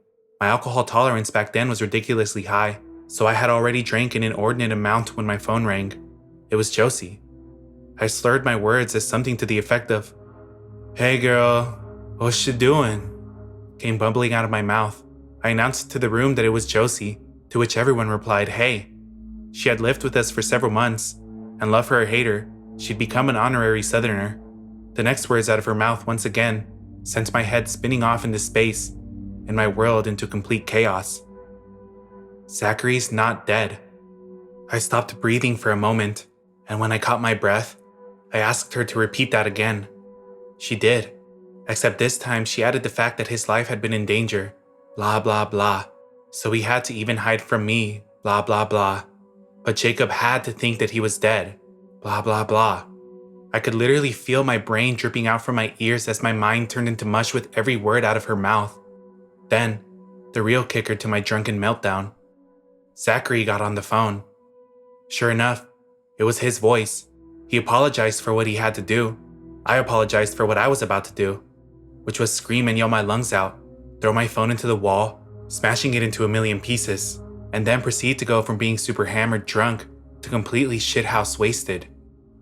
My alcohol tolerance back then was ridiculously high, so I had already drank an inordinate amount when my phone rang. It was Josie. I slurred my words as something to the effect of, "Hey girl, what's you doing?" came bubbling out of my mouth. I announced to the room that it was Josie, to which everyone replied, "Hey." She had lived with us for several months, and love her or hate her, she'd become an honorary Southerner. The next words out of her mouth once again sent my head spinning off into space and my world into complete chaos. "Zachary's not dead." I stopped breathing for a moment, and when I caught my breath, I asked her to repeat that again. She did, except this time she added the fact that his life had been in danger, blah blah blah, so he had to even hide from me, blah blah blah. But Jacob had to think that he was dead, blah blah blah. I could literally feel my brain dripping out from my ears as my mind turned into mush with every word out of her mouth. Then, the real kicker to my drunken meltdown. Zachary got on the phone. Sure enough, it was his voice. He apologized for what he had to do. I apologized for what I was about to do, which was scream and yell my lungs out, throw my phone into the wall, smashing it into a million pieces, and then proceed to go from being super hammered drunk to completely shithouse wasted.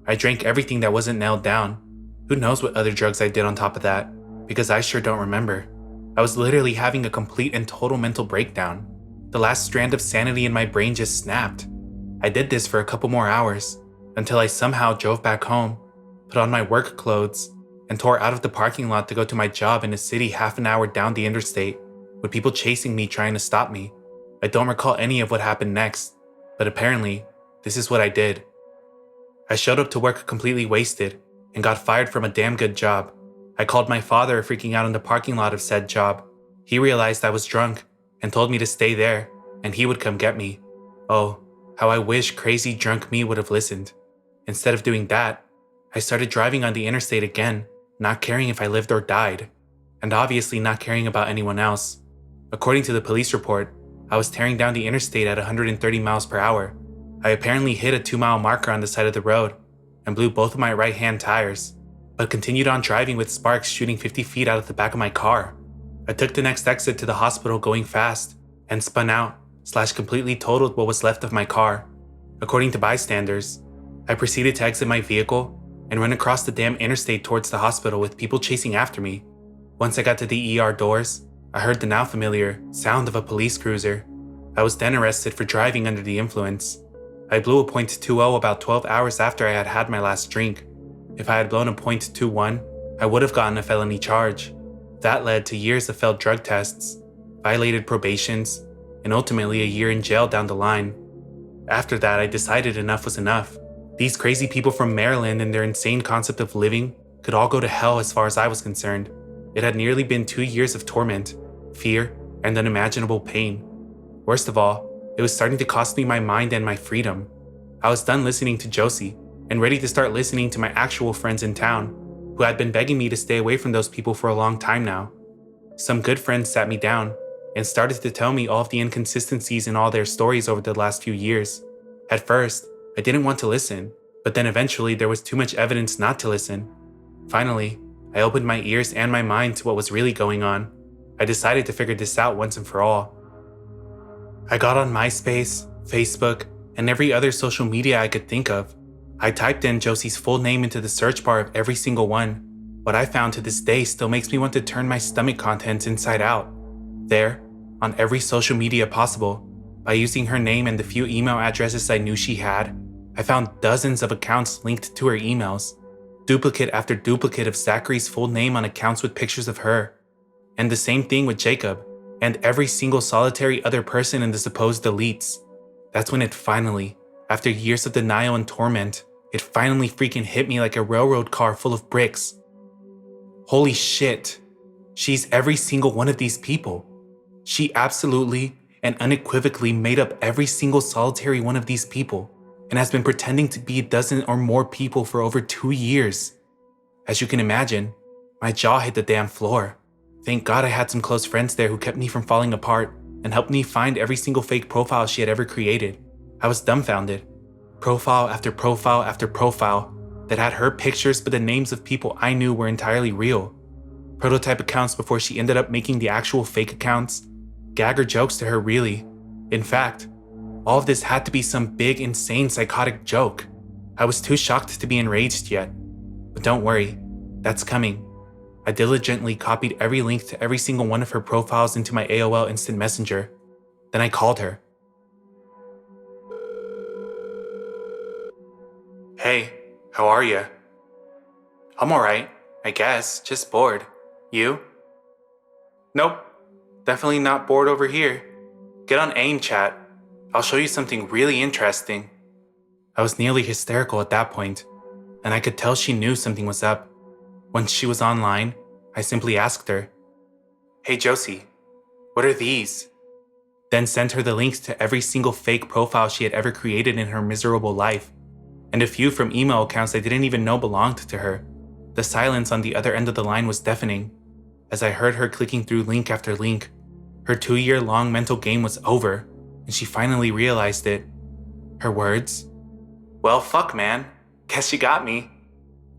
I drank everything that wasn't nailed down. Who knows what other drugs I did on top of that, because I sure don't remember. I was literally having a complete and total mental breakdown. The last strand of sanity in my brain just snapped. I did this for a couple more hours, until I somehow drove back home, put on my work clothes, and tore out of the parking lot to go to my job in a city half an hour down the interstate, with people chasing me trying to stop me. I don't recall any of what happened next, but apparently, this is what I did. I showed up to work completely wasted, and got fired from a damn good job. I called my father freaking out in the parking lot of said job. He realized I was drunk, and told me to stay there, and he would come get me. Oh, how I wish crazy drunk me would have listened. Instead of doing that, I started driving on the interstate again, not caring if I lived or died, and obviously not caring about anyone else. According to the police report, I was tearing down the interstate at 130 miles per hour. I apparently hit a 2-mile marker on the side of the road and blew both of my right-hand tires, but continued on driving with sparks shooting 50 feet out of the back of my car. I took the next exit to the hospital going fast and spun out / completely totaled what was left of my car. According to bystanders, I proceeded to exit my vehicle and run across the damn interstate towards the hospital with people chasing after me. Once I got to the ER doors, I heard the now familiar sound of a police cruiser. I was then arrested for driving under the influence. I blew a .20 about 12 hours after I had had my last drink. If I had blown a .21, I would have gotten a felony charge. That led to years of failed drug tests, violated probations, and ultimately a year in jail down the line. After that, I decided enough was enough. These crazy people from Maryland and their insane concept of living could all go to hell as far as I was concerned. It had nearly been 2 years of torment, fear, and unimaginable pain. Worst of all, it was starting to cost me my mind and my freedom. I was done listening to Josie and ready to start listening to my actual friends in town, who had been begging me to stay away from those people for a long time now. Some good friends sat me down and started to tell me all of the inconsistencies in all their stories over the last few years. At first, I didn't want to listen, but then eventually there was too much evidence not to listen. Finally, I opened my ears and my mind to what was really going on. I decided to figure this out once and for all. I got on MySpace, Facebook, and every other social media I could think of. I typed in Josie's full name into the search bar of every single one. What I found to this day still makes me want to turn my stomach contents inside out. There, on every social media possible, by using her name and the few email addresses I knew she had, I found dozens of accounts linked to her emails, duplicate after duplicate of Zachary's full name on accounts with pictures of her. And the same thing with Jacob, and every single solitary other person in the supposed deletes. That's when it finally, after years of denial and torment, it finally freaking hit me like a railroad car full of bricks. Holy shit, she's every single one of these people. She absolutely and unequivocally made up every single solitary one of these people, and has been pretending to be a dozen or more people for over 2 years. As you can imagine, my jaw hit the damn floor. Thank God I had some close friends there who kept me from falling apart and helped me find every single fake profile she had ever created. I was dumbfounded. Profile after profile after profile that had her pictures but the names of people I knew were entirely real. Prototype accounts before she ended up making the actual fake accounts. Gag or jokes to her really. In fact, all of this had to be some big insane psychotic joke. I was too shocked to be enraged yet. But don't worry, that's coming. I diligently copied every link to every single one of her profiles into my AOL Instant Messenger. Then I called her. Hey, how are ya? I'm alright, I guess, just bored. You? Nope, definitely not bored over here. Get on AIM chat. I'll show you something really interesting. I was nearly hysterical at that point, and I could tell she knew something was up. Once she was online, I simply asked her, "Hey Josie, what are these?" Then sent her the links to every single fake profile she had ever created in her miserable life, and a few from email accounts I didn't even know belonged to her. The silence on the other end of the line was deafening. As I heard her clicking through link after link, her 2-year-long mental game was over, and she finally realized it. Her words? "Well, fuck, man. Guess you got me."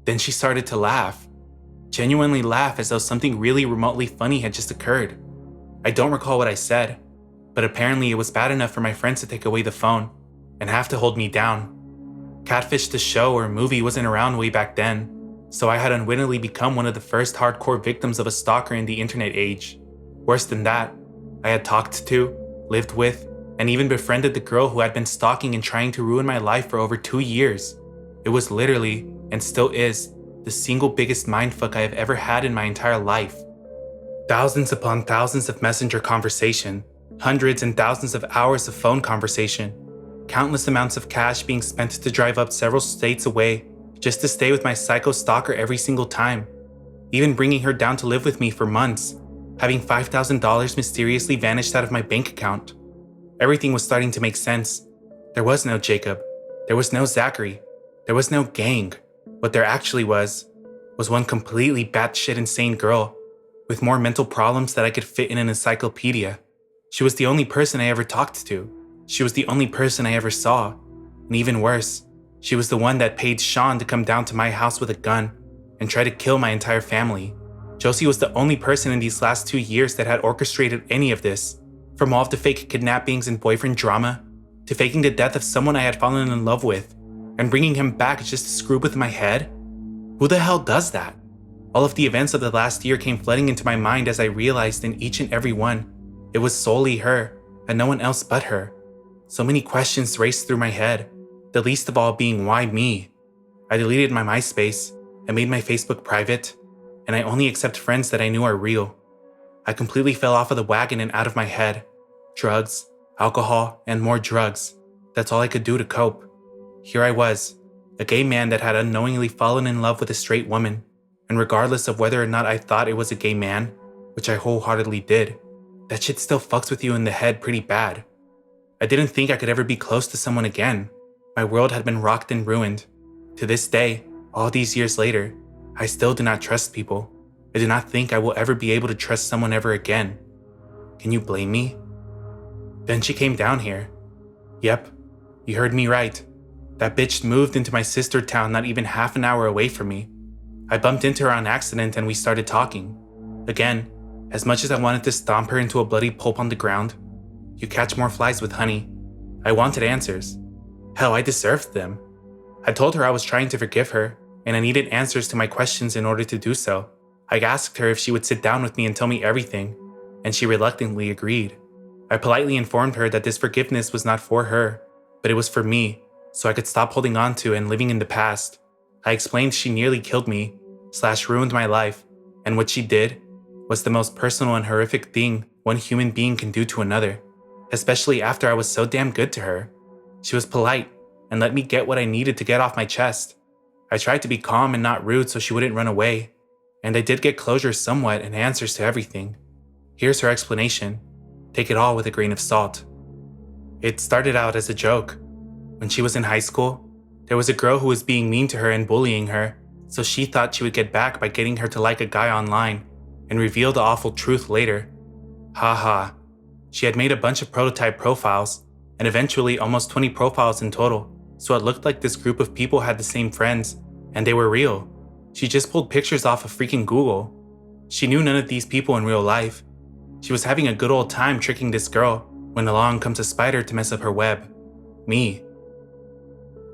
Then she started to laugh. Genuinely laugh as though something really remotely funny had just occurred. I don't recall what I said, but apparently it was bad enough for my friends to take away the phone and have to hold me down. Catfish the show or movie wasn't around way back then, so I had unwittingly become one of the first hardcore victims of a stalker in the internet age. Worse than that, I had talked to, lived with, and even befriended the girl who had been stalking and trying to ruin my life for over 2 years. It was literally, and still is, the single biggest mindfuck I have ever had in my entire life. Thousands upon thousands of messenger conversation, hundreds and thousands of hours of phone conversation, countless amounts of cash being spent to drive up several states away just to stay with my psycho stalker every single time, even bringing her down to live with me for months, having $5,000 mysteriously vanished out of my bank account. Everything was starting to make sense. There was no Jacob. There was no Zachary. There was no gang. What there actually was one completely batshit insane girl with more mental problems than I could fit in an encyclopedia. She was the only person I ever talked to. She was the only person I ever saw. And even worse, she was the one that paid Sean to come down to my house with a gun and try to kill my entire family. Josie was the only person in these last 2 years that had orchestrated any of this. From all of the fake kidnappings and boyfriend drama, to faking the death of someone I had fallen in love with, and bringing him back just to screw with my head? Who the hell does that? All of the events of the last year came flooding into my mind as I realized in each and every one, it was solely her, and no one else but her. So many questions raced through my head, the least of all being why me? I deleted my MySpace, and made my Facebook private, and I only accept friends that I knew are real. I completely fell off of the wagon and out of my head. Drugs, alcohol, and more drugs. That's all I could do to cope. Here I was, a gay man that had unknowingly fallen in love with a straight woman, and regardless of whether or not I thought it was a gay man, which I wholeheartedly did, that shit still fucks with you in the head pretty bad. I didn't think I could ever be close to someone again. My world had been rocked and ruined. To this day, all these years later, I still do not trust people. I do not think I will ever be able to trust someone ever again. Can you blame me? Then she came down here. Yep, you heard me right. That bitch moved into my sister town not even half an hour away from me. I bumped into her on accident and we started talking. Again, as much as I wanted to stomp her into a bloody pulp on the ground, you catch more flies with honey. I wanted answers. Hell, I deserved them. I told her I was trying to forgive her, and I needed answers to my questions in order to do so. I asked her if she would sit down with me and tell me everything, and she reluctantly agreed. I politely informed her that this forgiveness was not for her, but it was for me, so I could stop holding on to and living in the past. I explained she nearly killed me, / ruined my life, and what she did was the most personal and horrific thing one human being can do to another, especially after I was so damn good to her. She was polite and let me get what I needed to get off my chest. I tried to be calm and not rude so she wouldn't run away, and I did get closure somewhat and answers to everything. Here's her explanation. Take it all with a grain of salt. It started out as a joke. When she was in high school, there was a girl who was being mean to her and bullying her, so she thought she would get back by getting her to like a guy online and reveal the awful truth later. Haha. She had made a bunch of prototype profiles, and eventually almost 20 profiles in total, so it looked like this group of people had the same friends, and they were real. She just pulled pictures off of freaking Google. She knew none of these people in real life. She was having a good old time tricking this girl when along comes a spider to mess up her web. Me.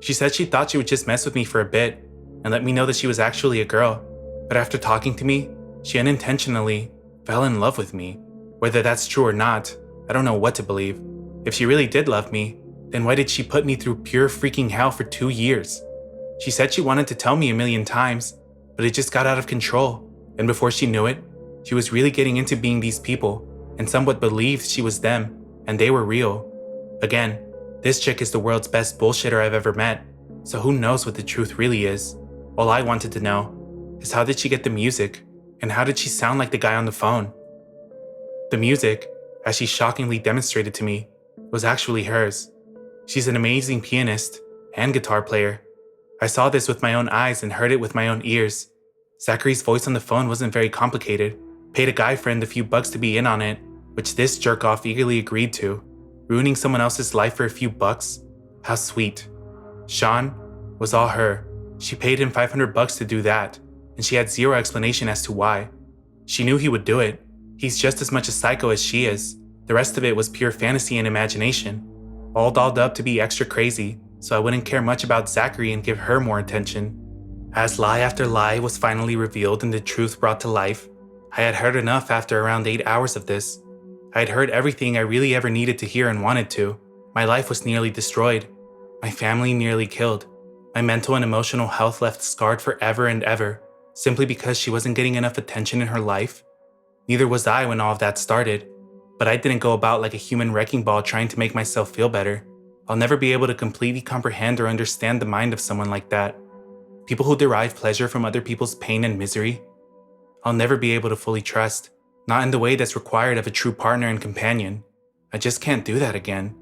She said she thought she would just mess with me for a bit and let me know that she was actually a girl, but after talking to me, she unintentionally fell in love with me. Whether that's true or not, I don't know what to believe. If she really did love me, then why did she put me through pure freaking hell for 2 years? She said she wanted to tell me a million times, but it just got out of control, and before she knew it, she was really getting into being these people, and somewhat believed she was them, and they were real. Again, this chick is the world's best bullshitter I've ever met, so who knows what the truth really is. All I wanted to know is how did she get the music, and how did she sound like the guy on the phone? The music, as she shockingly demonstrated to me, was actually hers. She's an amazing pianist and guitar player. I saw this with my own eyes and heard it with my own ears. Zachary's voice on the phone wasn't very complicated. Paid a guy friend a few bucks to be in on it, which this jerk-off eagerly agreed to. Ruining someone else's life for a few bucks? How sweet. Sean was all her. She paid him $500 to do that, and she had zero explanation as to why. She knew he would do it. He's just as much a psycho as she is. The rest of it was pure fantasy and imagination. All dolled up to be extra crazy, so I wouldn't care much about Zachary and give her more attention. As lie after lie was finally revealed and the truth brought to life, I had heard enough after around 8 hours of this. I had heard everything I really ever needed to hear and wanted to. My life was nearly destroyed. My family nearly killed. My mental and emotional health left scarred forever and ever, simply because she wasn't getting enough attention in her life. Neither was I when all of that started, but I didn't go about like a human wrecking ball trying to make myself feel better. I'll never be able to completely comprehend or understand the mind of someone like that. People who derive pleasure from other people's pain and misery. I'll never be able to fully trust, not in the way that's required of a true partner and companion. I just can't do that again.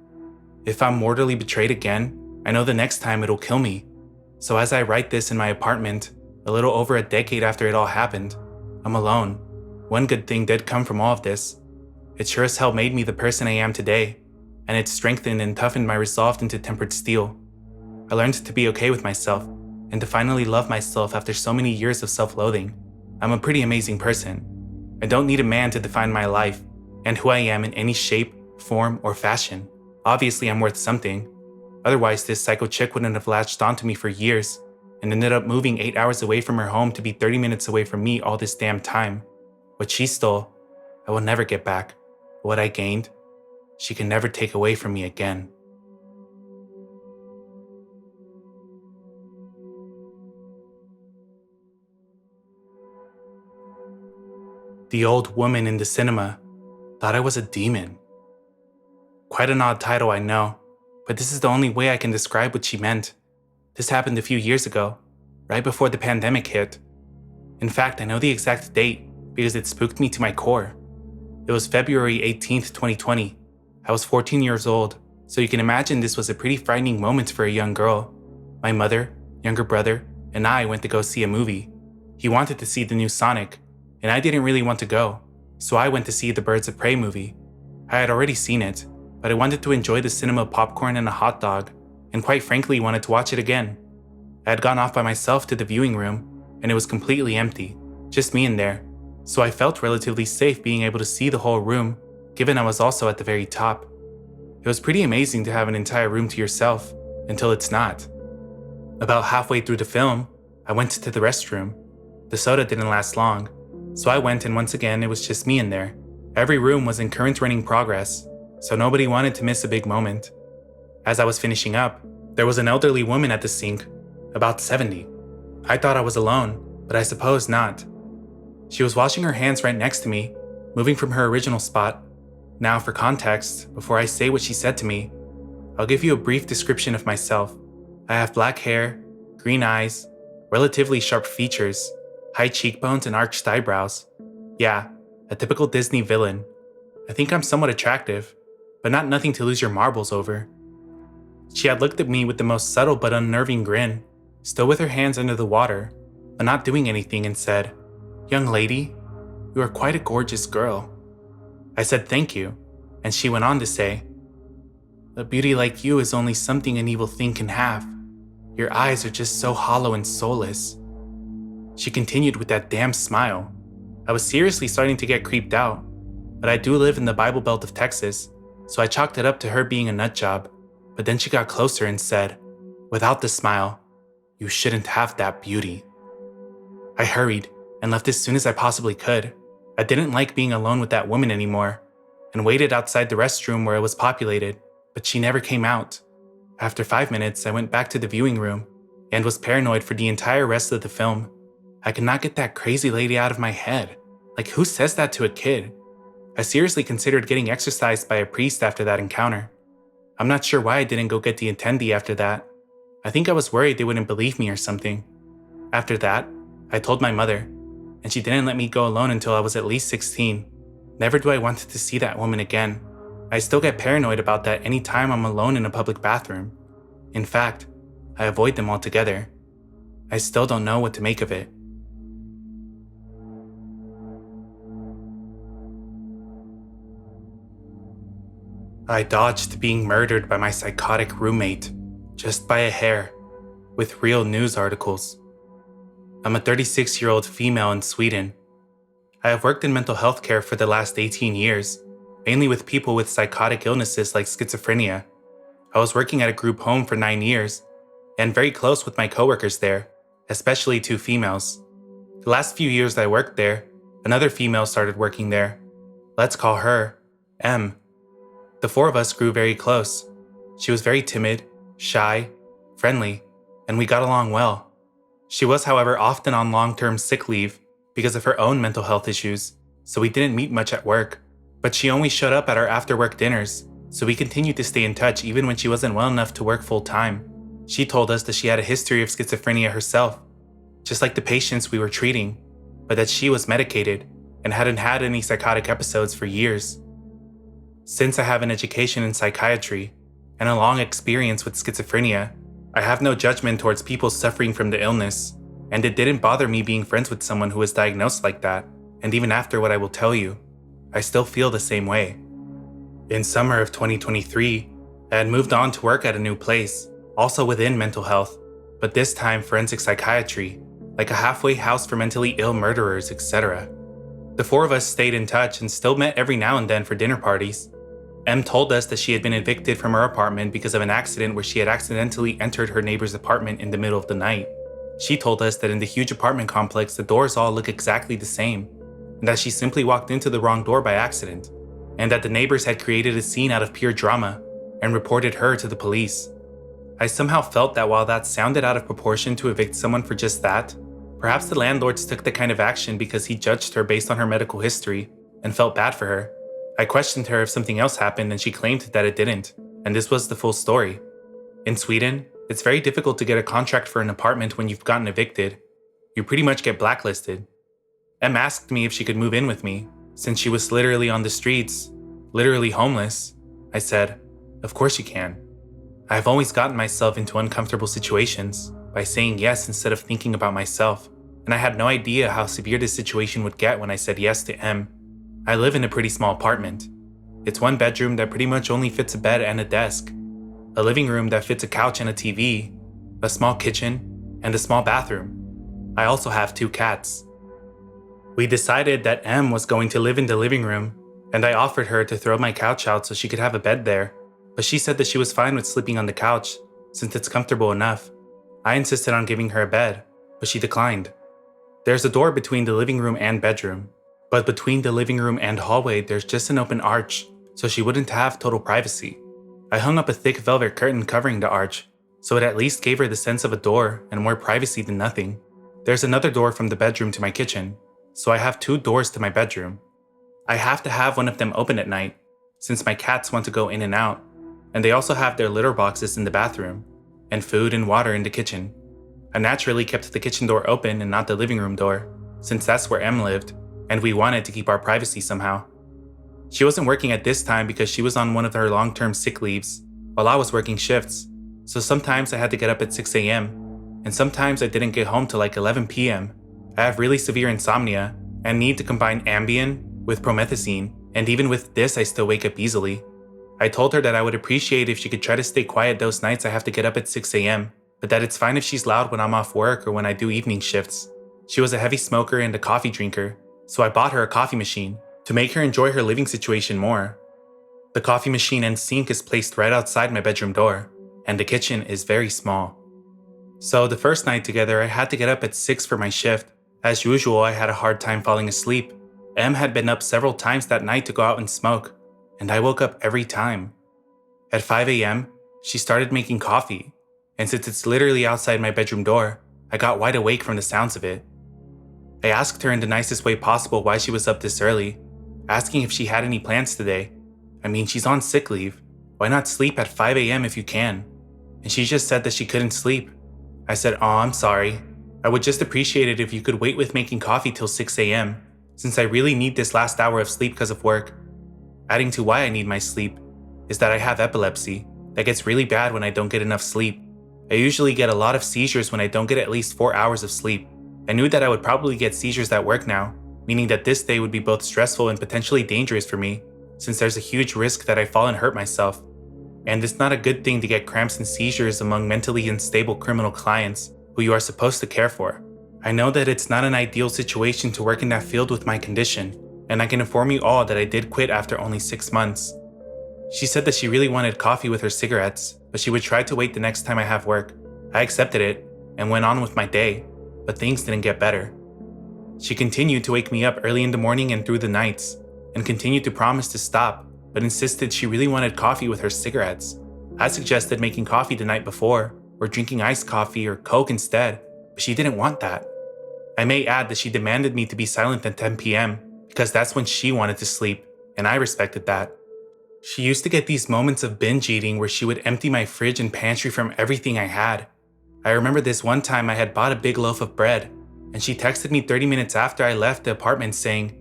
If I'm mortally betrayed again, I know the next time it'll kill me. So as I write this in my apartment, a little over a decade after it all happened, I'm alone. One good thing did come from all of this. It sure as hell made me the person I am today, and it strengthened and toughened my resolve into tempered steel. I learned to be okay with myself, and to finally love myself after so many years of self-loathing. I'm a pretty amazing person. I don't need a man to define my life, and who I am in any shape, form, or fashion. Obviously I'm worth something. Otherwise this psycho chick wouldn't have latched onto me for years, and ended up moving 8 hours away from her home to be 30 minutes away from me all this damn time. What she stole, I will never get back. But what I gained, she can never take away from me again. The old woman in the cinema thought I was a demon. Quite an odd title, I know, but this is the only way I can describe what she meant. This happened a few years ago, right before the pandemic hit. In fact, I know the exact date because it spooked me to my core. It was February 18th, 2020. I was 14 years old, so you can imagine this was a pretty frightening moment for a young girl. My mother, younger brother, and I went to go see a movie. He wanted to see the new Sonic, and I didn't really want to go, so I went to see the Birds of Prey movie. I had already seen it, but I wanted to enjoy the cinema popcorn and a hot dog, and quite frankly wanted to watch it again. I had gone off by myself to the viewing room, and it was completely empty, just me in there, so I felt relatively safe being able to see the whole room, given I was also at the very top. It was pretty amazing to have an entire room to yourself, until it's not. About halfway through the film, I went to the restroom. The soda didn't last long, so I went and once again it was just me in there. Every room was in current running progress, so nobody wanted to miss a big moment. As I was finishing up, there was an elderly woman at the sink, about 70. I thought I was alone, but I suppose not. She was washing her hands right next to me, moving from her original spot. Now for context, before I say what she said to me, I'll give you a brief description of myself. I have black hair, green eyes, relatively sharp features, high cheekbones and arched eyebrows. Yeah, a typical Disney villain. I think I'm somewhat attractive, but not nothing to lose your marbles over. She had looked at me with the most subtle but unnerving grin, still with her hands under the water, but not doing anything, and said, "Young lady, you are quite a gorgeous girl." I said thank you, and she went on to say, "A beauty like you is only something an evil thing can have. Your eyes are just so hollow and soulless." She continued with that damn smile. I was seriously starting to get creeped out, but I do live in the Bible Belt of Texas, so I chalked it up to her being a nut job. But then she got closer and said, without the smile. You shouldn't have that beauty. I hurried and left as soon as I possibly could. I didn't like being alone with that woman anymore, and waited outside the restroom where it was populated, but she never came out. After 5 minutes, I went back to the viewing room and was paranoid for the entire rest of the film. I could not get that crazy lady out of my head. Like, who says that to a kid? I seriously considered getting exorcised by a priest after that encounter. I'm not sure why I didn't go get the attendee after that. I think I was worried they wouldn't believe me or something. After that, I told my mother, and she didn't let me go alone until I was at least 16. Never do I want to see that woman again. I still get paranoid about that any time I'm alone in a public bathroom. In fact, I avoid them altogether. I still don't know what to make of it. I dodged being murdered by my psychotic roommate, just by a hair, with real news articles. I'm a 36-year-old female in Sweden. I have worked in mental health care for the last 18 years, mainly with people with psychotic illnesses like schizophrenia. I was working at a group home for 9 years, and very close with my coworkers there, especially 2 females. The last few years I worked there, another female started working there. Let's call her M. The 4 of us grew very close. She was very timid, shy, friendly, and we got along well. She was, however, often on long-term sick leave because of her own mental health issues, so we didn't meet much at work. But she only showed up at our after-work dinners, so we continued to stay in touch even when she wasn't well enough to work full-time. She told us that she had a history of schizophrenia herself, just like the patients we were treating, but that she was medicated and hadn't had any psychotic episodes for years. Since I have an education in psychiatry and a long experience with schizophrenia, I have no judgment towards people suffering from the illness, and it didn't bother me being friends with someone who was diagnosed like that, and even after what I will tell you, I still feel the same way. In summer of 2023, I had moved on to work at a new place, also within mental health, but this time forensic psychiatry, like a halfway house for mentally ill murderers, etc. The 4 of us stayed in touch and still met every now and then for dinner parties. M told us that she had been evicted from her apartment because of an accident where she had accidentally entered her neighbor's apartment in the middle of the night. She told us that in the huge apartment complex, the doors all look exactly the same, and that she simply walked into the wrong door by accident, and that the neighbors had created a scene out of pure drama and reported her to the police. I somehow felt that while that sounded out of proportion to evict someone for just that, perhaps the landlords took the kind of action because he judged her based on her medical history and felt bad for her. I questioned her if something else happened and she claimed that it didn't, and this was the full story. In Sweden, it's very difficult to get a contract for an apartment when you've gotten evicted. You pretty much get blacklisted. Em asked me if she could move in with me, since she was literally on the streets, literally homeless. I said, of course you can. I've always gotten myself into uncomfortable situations by saying yes instead of thinking about myself, and I had no idea how severe this situation would get when I said yes to M. I live in a pretty small apartment. It's 1 bedroom that pretty much only fits a bed and a desk, a living room that fits a couch and a TV, a small kitchen, and a small bathroom. I also have 2 cats. We decided that M was going to live in the living room, and I offered her to throw my couch out so she could have a bed there, but she said that she was fine with sleeping on the couch since it's comfortable enough. I insisted on giving her a bed, but she declined. There's a door between the living room and bedroom, but between the living room and hallway there's just an open arch, so she wouldn't have total privacy. I hung up a thick velvet curtain covering the arch, so it at least gave her the sense of a door and more privacy than nothing. There's another door from the bedroom to my kitchen, so I have 2 doors to my bedroom. I have to have one of them open at night, since my cats want to go in and out, and they also have their litter boxes in the bathroom, and food and water in the kitchen. I naturally kept the kitchen door open and not the living room door, since that's where M lived, and we wanted to keep our privacy somehow. She wasn't working at this time because she was on one of her long-term sick leaves, while I was working shifts, so sometimes I had to get up at 6 a.m., and sometimes I didn't get home till like 11 p.m. I have really severe insomnia and need to combine Ambien with promethazine, and even with this I still wake up easily. I told her that I would appreciate if she could try to stay quiet those nights I have to get up at 6 a.m., but that it's fine if she's loud when I'm off work or when I do evening shifts. She was a heavy smoker and a coffee drinker, so I bought her a coffee machine to make her enjoy her living situation more. The coffee machine and sink is placed right outside my bedroom door, and the kitchen is very small. So the first night together, I had to get up at 6 for my shift. As usual, I had a hard time falling asleep. Em had been up several times that night to go out and smoke, and I woke up every time. At 5 a.m., she started making coffee, and since it's literally outside my bedroom door, I got wide awake from the sounds of it. I asked her in the nicest way possible why she was up this early, asking if she had any plans today. I mean, she's on sick leave. Why not sleep at 5 a.m. if you can? And she just said that she couldn't sleep. I said, "Oh, I'm sorry. I would just appreciate it if you could wait with making coffee till 6 a.m., since I really need this last hour of sleep because of work." Adding to why I need my sleep is that I have epilepsy that gets really bad when I don't get enough sleep. I usually get a lot of seizures when I don't get at least 4 hours of sleep. I knew that I would probably get seizures at work now, meaning that this day would be both stressful and potentially dangerous for me, since there's a huge risk that I fall and hurt myself. And it's not a good thing to get cramps and seizures among mentally unstable criminal clients who you are supposed to care for. I know that it's not an ideal situation to work in that field with my condition, and I can inform you all that I did quit after only 6 months. She said that she really wanted coffee with her cigarettes, but she would try to wait the next time I have work. I accepted it and went on with my day, but things didn't get better. She continued to wake me up early in the morning and through the nights, and continued to promise to stop, but insisted she really wanted coffee with her cigarettes. I suggested making coffee the night before, or drinking iced coffee or Coke instead, but she didn't want that. I may add that she demanded me to be silent at 10 p.m. because that's when she wanted to sleep, and I respected that. She used to get these moments of binge eating where she would empty my fridge and pantry from everything I had. I remember this one time I had bought a big loaf of bread, and she texted me 30 minutes after I left the apartment saying,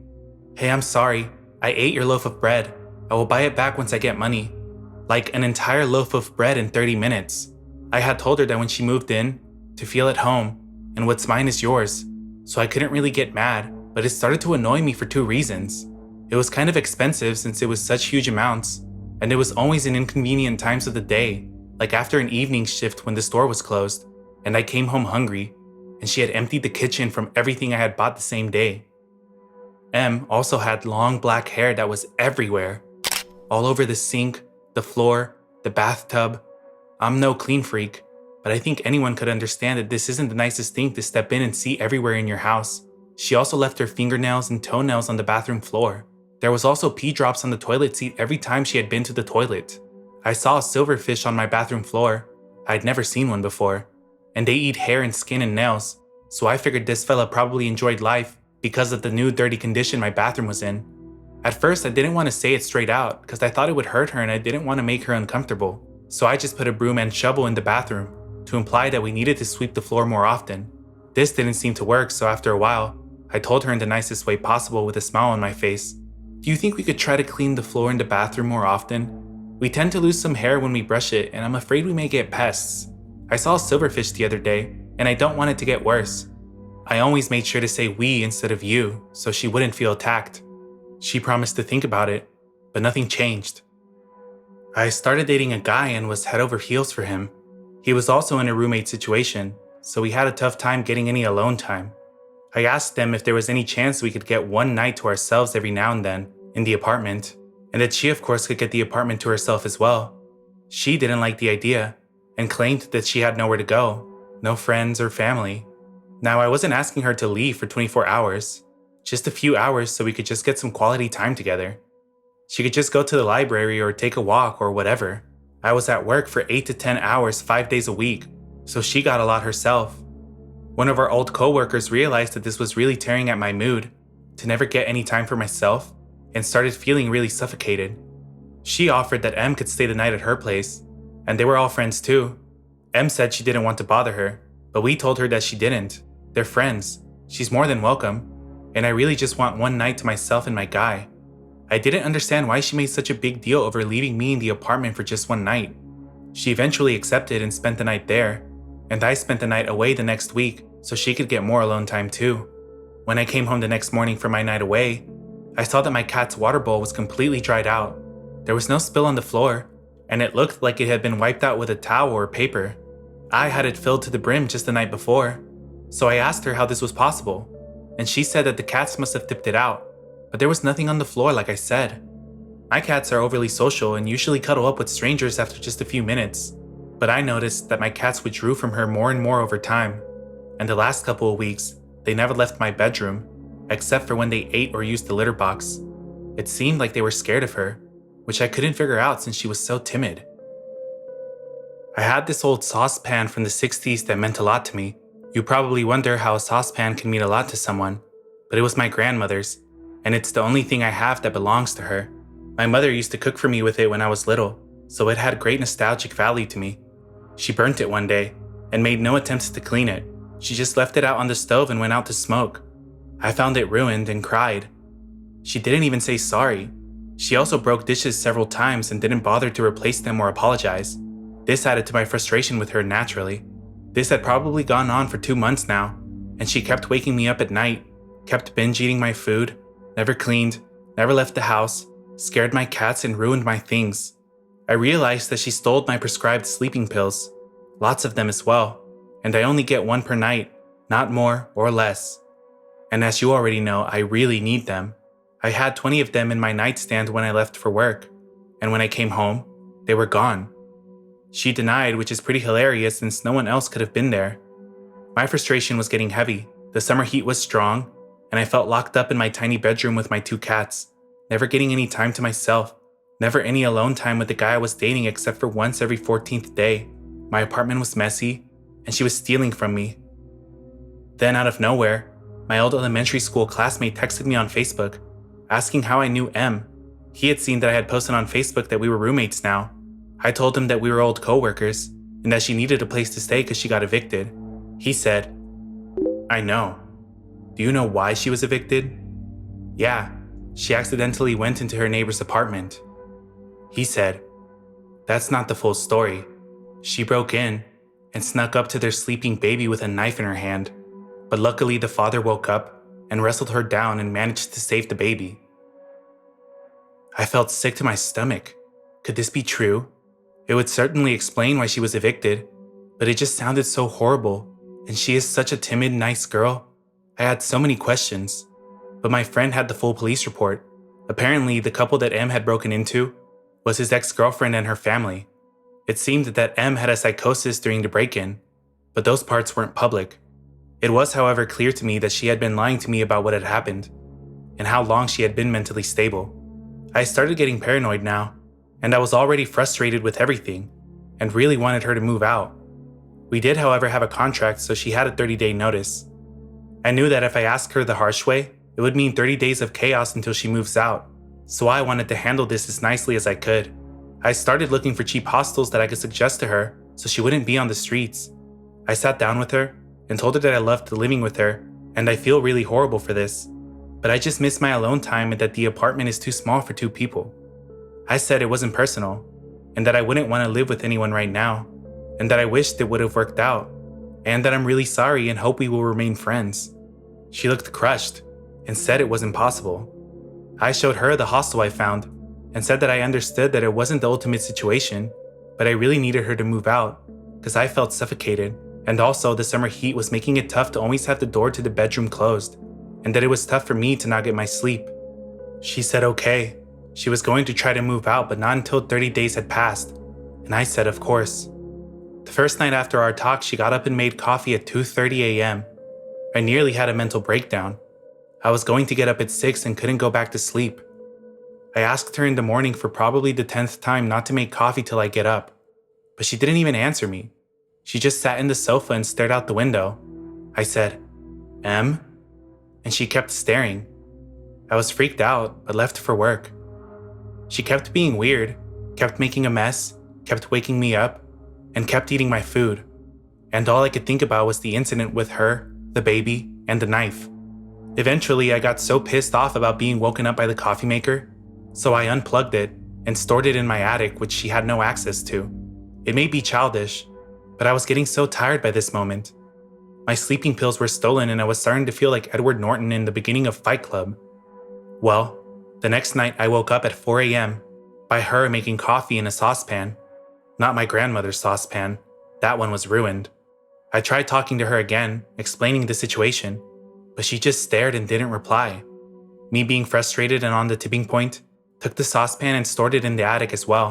"Hey, I'm sorry, I ate your loaf of bread. I will buy it back once I get money." Like an entire loaf of bread in 30 minutes. I had told her that when she moved in, to feel at home, and what's mine is yours. So I couldn't really get mad, but it started to annoy me for 2 reasons. It was kind of expensive since it was such huge amounts, and it was always in inconvenient times of the day, like after an evening shift when the store was closed, and I came home hungry, and she had emptied the kitchen from everything I had bought the same day. Em also had long black hair that was everywhere, all over the sink, the floor, the bathtub. I'm no clean freak, but I think anyone could understand that this isn't the nicest thing to step in and see everywhere in your house. She also left her fingernails and toenails on the bathroom floor. There was also pee drops on the toilet seat every time she had been to the toilet. I saw a silverfish on my bathroom floor. I'd never seen one before. And they eat hair and skin and nails, so I figured this fella probably enjoyed life because of the new dirty condition my bathroom was in. At first, I didn't want to say it straight out because I thought it would hurt her and I didn't want to make her uncomfortable. So I just put a broom and shovel in the bathroom to imply that we needed to sweep the floor more often. This didn't seem to work, so after a while, I told her in the nicest way possible with a smile on my face, "Do you think we could try to clean the floor in the bathroom more often? We tend to lose some hair when we brush it, and I'm afraid we may get pests. I saw a silverfish the other day, and I don't want it to get worse." I always made sure to say we instead of you, so she wouldn't feel attacked. She promised to think about it, but nothing changed. I started dating a guy and was head over heels for him. He was also in a roommate situation, so we had a tough time getting any alone time. I asked them if there was any chance we could get one night to ourselves every now and then in the apartment, and that she of course could get the apartment to herself as well. She didn't like the idea and claimed that she had nowhere to go, no friends or family. Now I wasn't asking her to leave for 24 hours, just a few hours so we could just get some quality time together. She could just go to the library or take a walk or whatever. I was at work for 8 to 10 hours 5 days a week, so she got a lot herself. One of our old coworkers realized that this was really tearing at my mood, to never get any time for myself, and started feeling really suffocated. She offered that Em could stay the night at her place, and they were all friends too. Em said she didn't want to bother her, but we told her that she didn't. They're friends. She's more than welcome, and I really just want one night to myself and my guy. I didn't understand why she made such a big deal over leaving me in the apartment for just one night. She eventually accepted and spent the night there, and I spent the night away the next week so she could get more alone time too. When I came home the next morning from my night away, I saw that my cat's water bowl was completely dried out. There was no spill on the floor, and it looked like it had been wiped out with a towel or paper. I had it filled to the brim just the night before, so I asked her how this was possible, and she said that the cats must have tipped it out, but there was nothing on the floor like I said. My cats are overly social and usually cuddle up with strangers after just a few minutes, But I noticed that my cats withdrew from her more and more over time, and the last couple of weeks, they never left my bedroom, except for when they ate or used the litter box. It seemed like they were scared of her, which I couldn't figure out since she was so timid. I had this old saucepan from the 60s that meant a lot to me. You probably wonder how a saucepan can mean a lot to someone, but it was my grandmother's, and it's the only thing I have that belongs to her. My mother used to cook for me with it when I was little, so it had great nostalgic value to me. She burnt it one day, and made no attempts to clean it. She just left it out on the stove and went out to smoke. I found it ruined and cried. She didn't even say sorry. She also broke dishes several times and didn't bother to replace them or apologize. This added to my frustration with her naturally. This had probably gone on for 2 months now, and she kept waking me up at night, kept binge eating my food, never cleaned, never left the house, scared my cats and ruined my things. I realized that she stole my prescribed sleeping pills, lots of them as well, and I only get one per night, not more or less. And as you already know, I really need them. I had 20 of them in my nightstand when I left for work, and when I came home, they were gone. She denied, which is pretty hilarious since no one else could have been there. My frustration was getting heavy, the summer heat was strong, and I felt locked up in my tiny bedroom with my 2 cats, never getting any time to myself, never any alone time with the guy I was dating except for once every 14th day. My apartment was messy, and she was stealing from me. Then out of nowhere, my old elementary school classmate texted me on Facebook, asking how I knew M. He had seen that I had posted on Facebook that we were roommates now. I told him that we were old co-workers, and that she needed a place to stay because she got evicted. He said, "I know. Do you know why she was evicted?" "Yeah, she accidentally went into her neighbor's apartment." He said, "That's not the full story. She broke in and snuck up to their sleeping baby with a knife in her hand, but luckily the father woke up and wrestled her down and managed to save the baby." I felt sick to my stomach. Could this be true? It would certainly explain why she was evicted, but it just sounded so horrible, and she is such a timid, nice girl. I had so many questions, but my friend had the full police report. Apparently, the couple that M had broken into was his ex-girlfriend and her family. It seemed that M had a psychosis during the break-in, but those parts weren't public. It was, however, clear to me that she had been lying to me about what had happened, and how long she had been mentally stable. I started getting paranoid now, and I was already frustrated with everything, and really wanted her to move out. We did, however, have a contract, so she had a 30-day notice. I knew that if I asked her the harsh way, it would mean 30 days of chaos until she moves out, so I wanted to handle this as nicely as I could. I started looking for cheap hostels that I could suggest to her so she wouldn't be on the streets. I sat down with her and told her that I loved living with her, and I feel really horrible for this, but I just miss my alone time and that the apartment is too small for 2 people. I said it wasn't personal, and that I wouldn't want to live with anyone right now, and that I wished it would have worked out, and that I'm really sorry and hope we will remain friends. She looked crushed and said it was impossible. I showed her the hostel I found and said that I understood that it wasn't the ultimate situation, but I really needed her to move out because I felt suffocated, and also the summer heat was making it tough to always have the door to the bedroom closed, and that it was tough for me to not get my sleep. She said okay. She was going to try to move out, but not until 30 days had passed, and I said of course. The first night after our talk, she got up and made coffee at 2:30 a.m. I nearly had a mental breakdown. I was going to get up at 6 and couldn't go back to sleep. I asked her in the morning for probably the 10th time not to make coffee till I get up, but she didn't even answer me. She just sat in the sofa and stared out the window. I said, "Em?" And she kept staring. I was freaked out, but left for work. She kept being weird, kept making a mess, kept waking me up, and kept eating my food. And all I could think about was the incident with her, the baby, and the knife. Eventually, I got so pissed off about being woken up by the coffee maker, so I unplugged it and stored it in my attic, which she had no access to. It may be childish, but I was getting so tired by this moment. My sleeping pills were stolen and I was starting to feel like Edward Norton in the beginning of Fight Club. Well, the next night I woke up at 4 a.m. by her making coffee in a saucepan. Not my grandmother's saucepan. That one was ruined. I tried talking to her again, explaining the situation, but she just stared and didn't reply. Me being frustrated and on the tipping point, took the saucepan and stored it in the attic as well.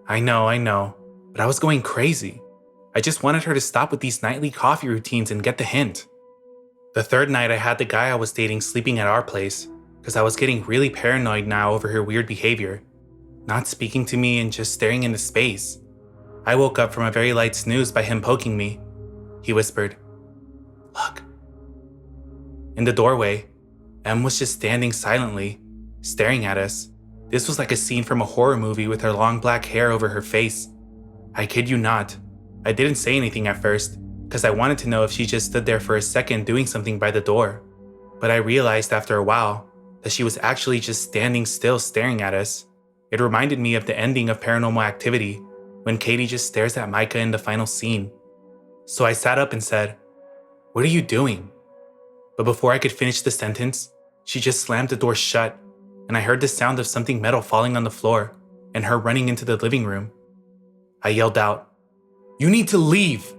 I know, but I was going crazy. I just wanted her to stop with these nightly coffee routines and get the hint. The third night, I had the guy I was dating sleeping at our place because I was getting really paranoid now over her weird behavior, not speaking to me and just staring into space. I woke up from a very light snooze by him poking me. He whispered, "Look." In the doorway, Em was just standing silently, staring at us. This was like a scene from a horror movie with her long black hair over her face. I kid you not, I didn't say anything at first because I wanted to know if she just stood there for a second doing something by the door. But I realized after a while that she was actually just standing still staring at us. It reminded me of the ending of Paranormal Activity when Katie just stares at Micah in the final scene. So I sat up and said, "What are you doing?" But before I could finish the sentence, she just slammed the door shut, and I heard the sound of something metal falling on the floor and her running into the living room. I yelled out, "You need to leave!"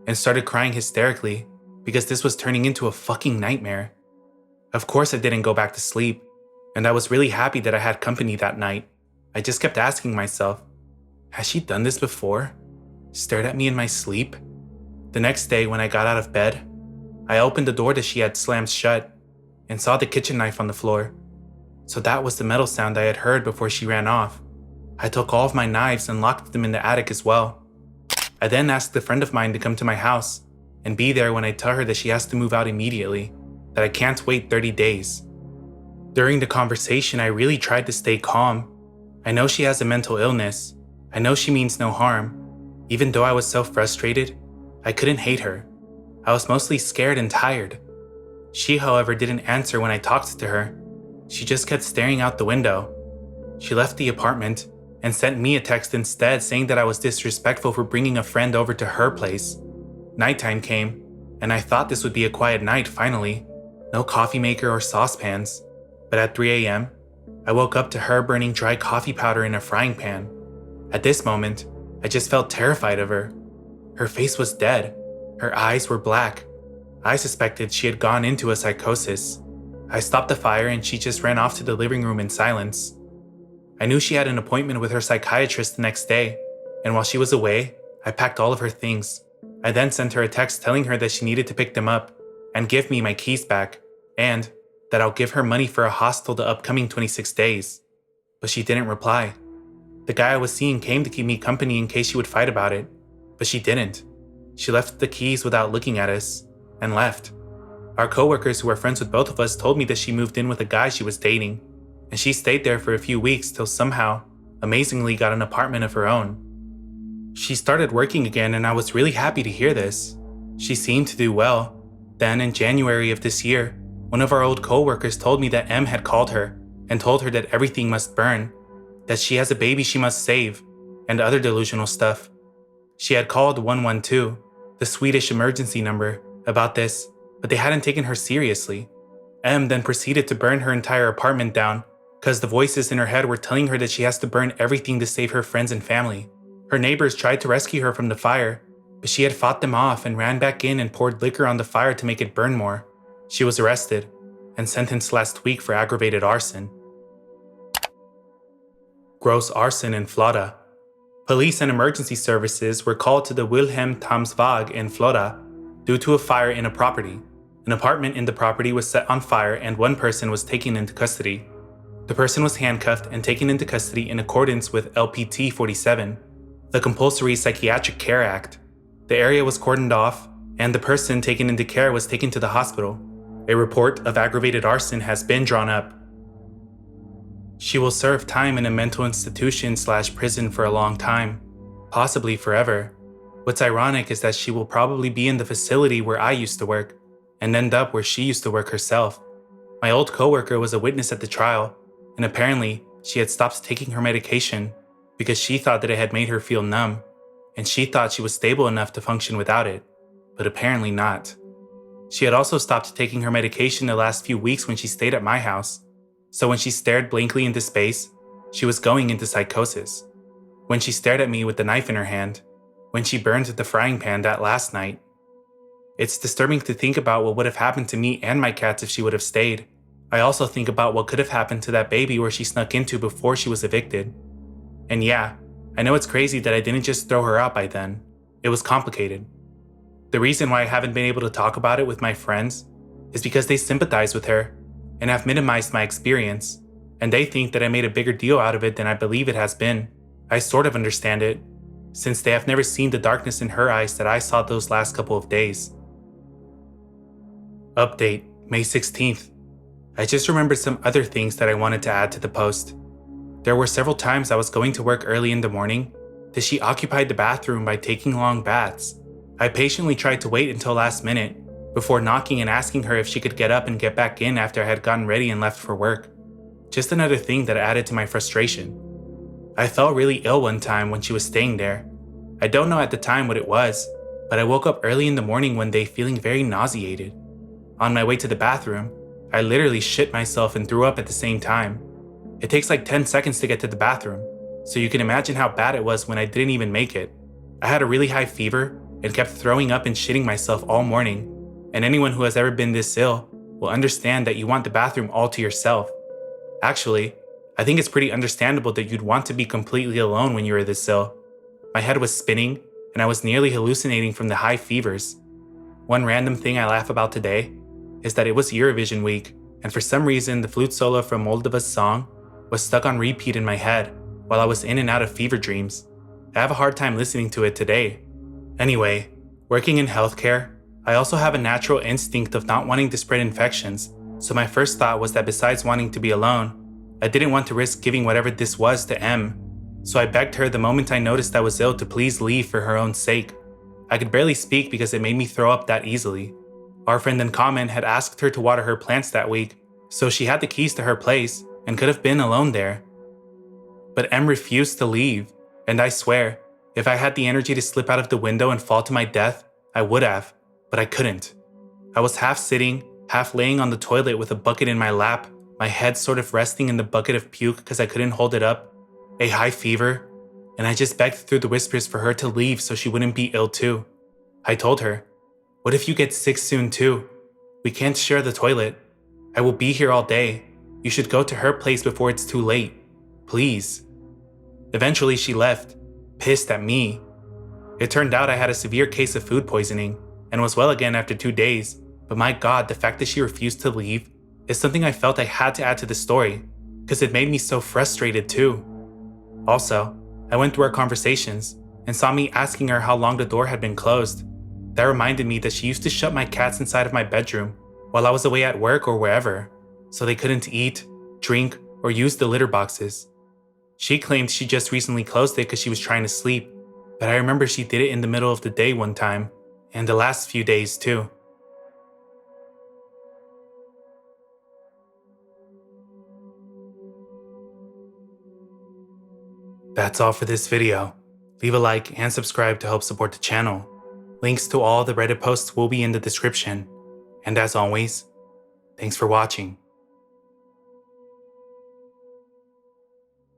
and started crying hysterically because this was turning into a fucking nightmare. Of course I didn't go back to sleep, and I was really happy that I had company that night. I just kept asking myself, has she done this before? Stared at me in my sleep? The next day when I got out of bed, I opened the door that she had slammed shut and saw the kitchen knife on the floor. So that was the metal sound I had heard before she ran off. I took all of my knives and locked them in the attic as well. I then asked a friend of mine to come to my house and be there when I tell her that she has to move out immediately, that I can't wait 30 days. During the conversation, I really tried to stay calm. I know she has a mental illness. I know she means no harm. Even though I was so frustrated, I couldn't hate her. I was mostly scared and tired. She, however, didn't answer when I talked to her. She just kept staring out the window. She left the apartment and sent me a text instead saying that I was disrespectful for bringing a friend over to her place. Nighttime came, and I thought this would be a quiet night finally. No coffee maker or saucepans. But at 3 a.m., I woke up to her burning dry coffee powder in a frying pan. At this moment, I just felt terrified of her. Her face was dead. Her eyes were black. I suspected she had gone into a psychosis. I stopped the fire and she just ran off to the living room in silence. I knew she had an appointment with her psychiatrist the next day, and while she was away, I packed all of her things. I then sent her a text telling her that she needed to pick them up and give me my keys back, and that I'll give her money for a hostel the upcoming 26 days. But she didn't reply. The guy I was seeing came to keep me company in case she would fight about it, but she didn't. She left the keys without looking at us, and left. Our coworkers who are friends with both of us told me that she moved in with a guy she was dating, and she stayed there for a few weeks till somehow, amazingly, got an apartment of her own. She started working again, and I was really happy to hear this. She seemed to do well. Then, in January of this year, one of our old coworkers told me that M had called her and told her that everything must burn, that she has a baby she must save, and other delusional stuff. She had called 112, the Swedish emergency number, about this, but they hadn't taken her seriously. M then proceeded to burn her entire apartment down because the voices in her head were telling her that she has to burn everything to save her friends and family. Her neighbors tried to rescue her from the fire, but she had fought them off and ran back in and poured liquor on the fire to make it burn more. She was arrested and sentenced last week for aggravated arson. Gross arson in Florida. Police and emergency services were called to the Wilhelm Tamsvag in Florida due to a fire in a property. An apartment in the property was set on fire and one person was taken into custody. The person was handcuffed and taken into custody in accordance with LPT 47, the Compulsory Psychiatric Care Act. The area was cordoned off, and the person taken into care was taken to the hospital. A report of aggravated arson has been drawn up. She will serve time in a mental institution/prison for a long time, possibly forever. What's ironic is that she will probably be in the facility where I used to work, and end up where she used to work herself. My old coworker was a witness at the trial, and apparently she had stopped taking her medication because she thought that it had made her feel numb, and she thought she was stable enough to function without it, but apparently not. She had also stopped taking her medication the last few weeks when she stayed at my house, so when she stared blankly into space, she was going into psychosis. When she stared at me with the knife in her hand, when she burned the frying pan that last night. It's disturbing to think about what would have happened to me and my cats if she would have stayed. I also think about what could have happened to that baby where she snuck into before she was evicted. And yeah, I know it's crazy that I didn't just throw her out by then. It was complicated. The reason why I haven't been able to talk about it with my friends is because they sympathize with her and have minimized my experience, and they think that I made a bigger deal out of it than I believe it has been. I sort of understand it, since they have never seen the darkness in her eyes that I saw those last couple of days. Update, May 16th. I just remembered some other things that I wanted to add to the post. There were several times I was going to work early in the morning that she occupied the bathroom by taking long baths. I patiently tried to wait until last minute before knocking and asking her if she could get up and get back in after I had gotten ready and left for work. Just another thing that added to my frustration. I felt really ill one time when she was staying there. I don't know at the time what it was, but I woke up early in the morning one day feeling very nauseated. On my way to the bathroom, I literally shit myself and threw up at the same time. It takes like 10 seconds to get to the bathroom, so you can imagine how bad it was when I didn't even make it. I had a really high fever and kept throwing up and shitting myself all morning, and anyone who has ever been this ill will understand that you want the bathroom all to yourself. Actually, I think it's pretty understandable that you'd want to be completely alone when you were this ill. My head was spinning, and I was nearly hallucinating from the high fevers. One random thing I laugh about today is that it was Eurovision week, and for some reason the flute solo from Moldova's song was stuck on repeat in my head while I was in and out of fever dreams. I have a hard time listening to it today. Anyway, working in healthcare, I also have a natural instinct of not wanting to spread infections, so my first thought was that besides wanting to be alone, I didn't want to risk giving whatever this was to M, so I begged her the moment I noticed I was ill to please leave for her own sake. I could barely speak because it made me throw up that easily. Our friend in common had asked her to water her plants that week, so she had the keys to her place and could have been alone there. But M refused to leave, and I swear, if I had the energy to slip out of the window and fall to my death, I would have, but I couldn't. I was half sitting, half laying on the toilet with a bucket in my lap, my head sort of resting in the bucket of puke because I couldn't hold it up, a high fever, and I just begged through the whispers for her to leave so she wouldn't be ill too. I told her, "What if you get sick soon too? We can't share the toilet. I will be here all day. You should go to her place before it's too late. Please." Eventually she left, pissed at me. It turned out I had a severe case of food poisoning and was well again after 2 days, but my God, the fact that she refused to leave is something I felt I had to add to the story because it made me so frustrated too. Also, I went through our conversations and saw me asking her how long the door had been closed. That reminded me that she used to shut my cats inside of my bedroom while I was away at work or wherever, so they couldn't eat, drink, or use the litter boxes. She claimed she just recently closed it because she was trying to sleep, but I remember she did it in the middle of the day one time, and the last few days too. That's all for this video. Leave a like and subscribe to help support the channel. Links to all the Reddit posts will be in the description. And as always, thanks for watching.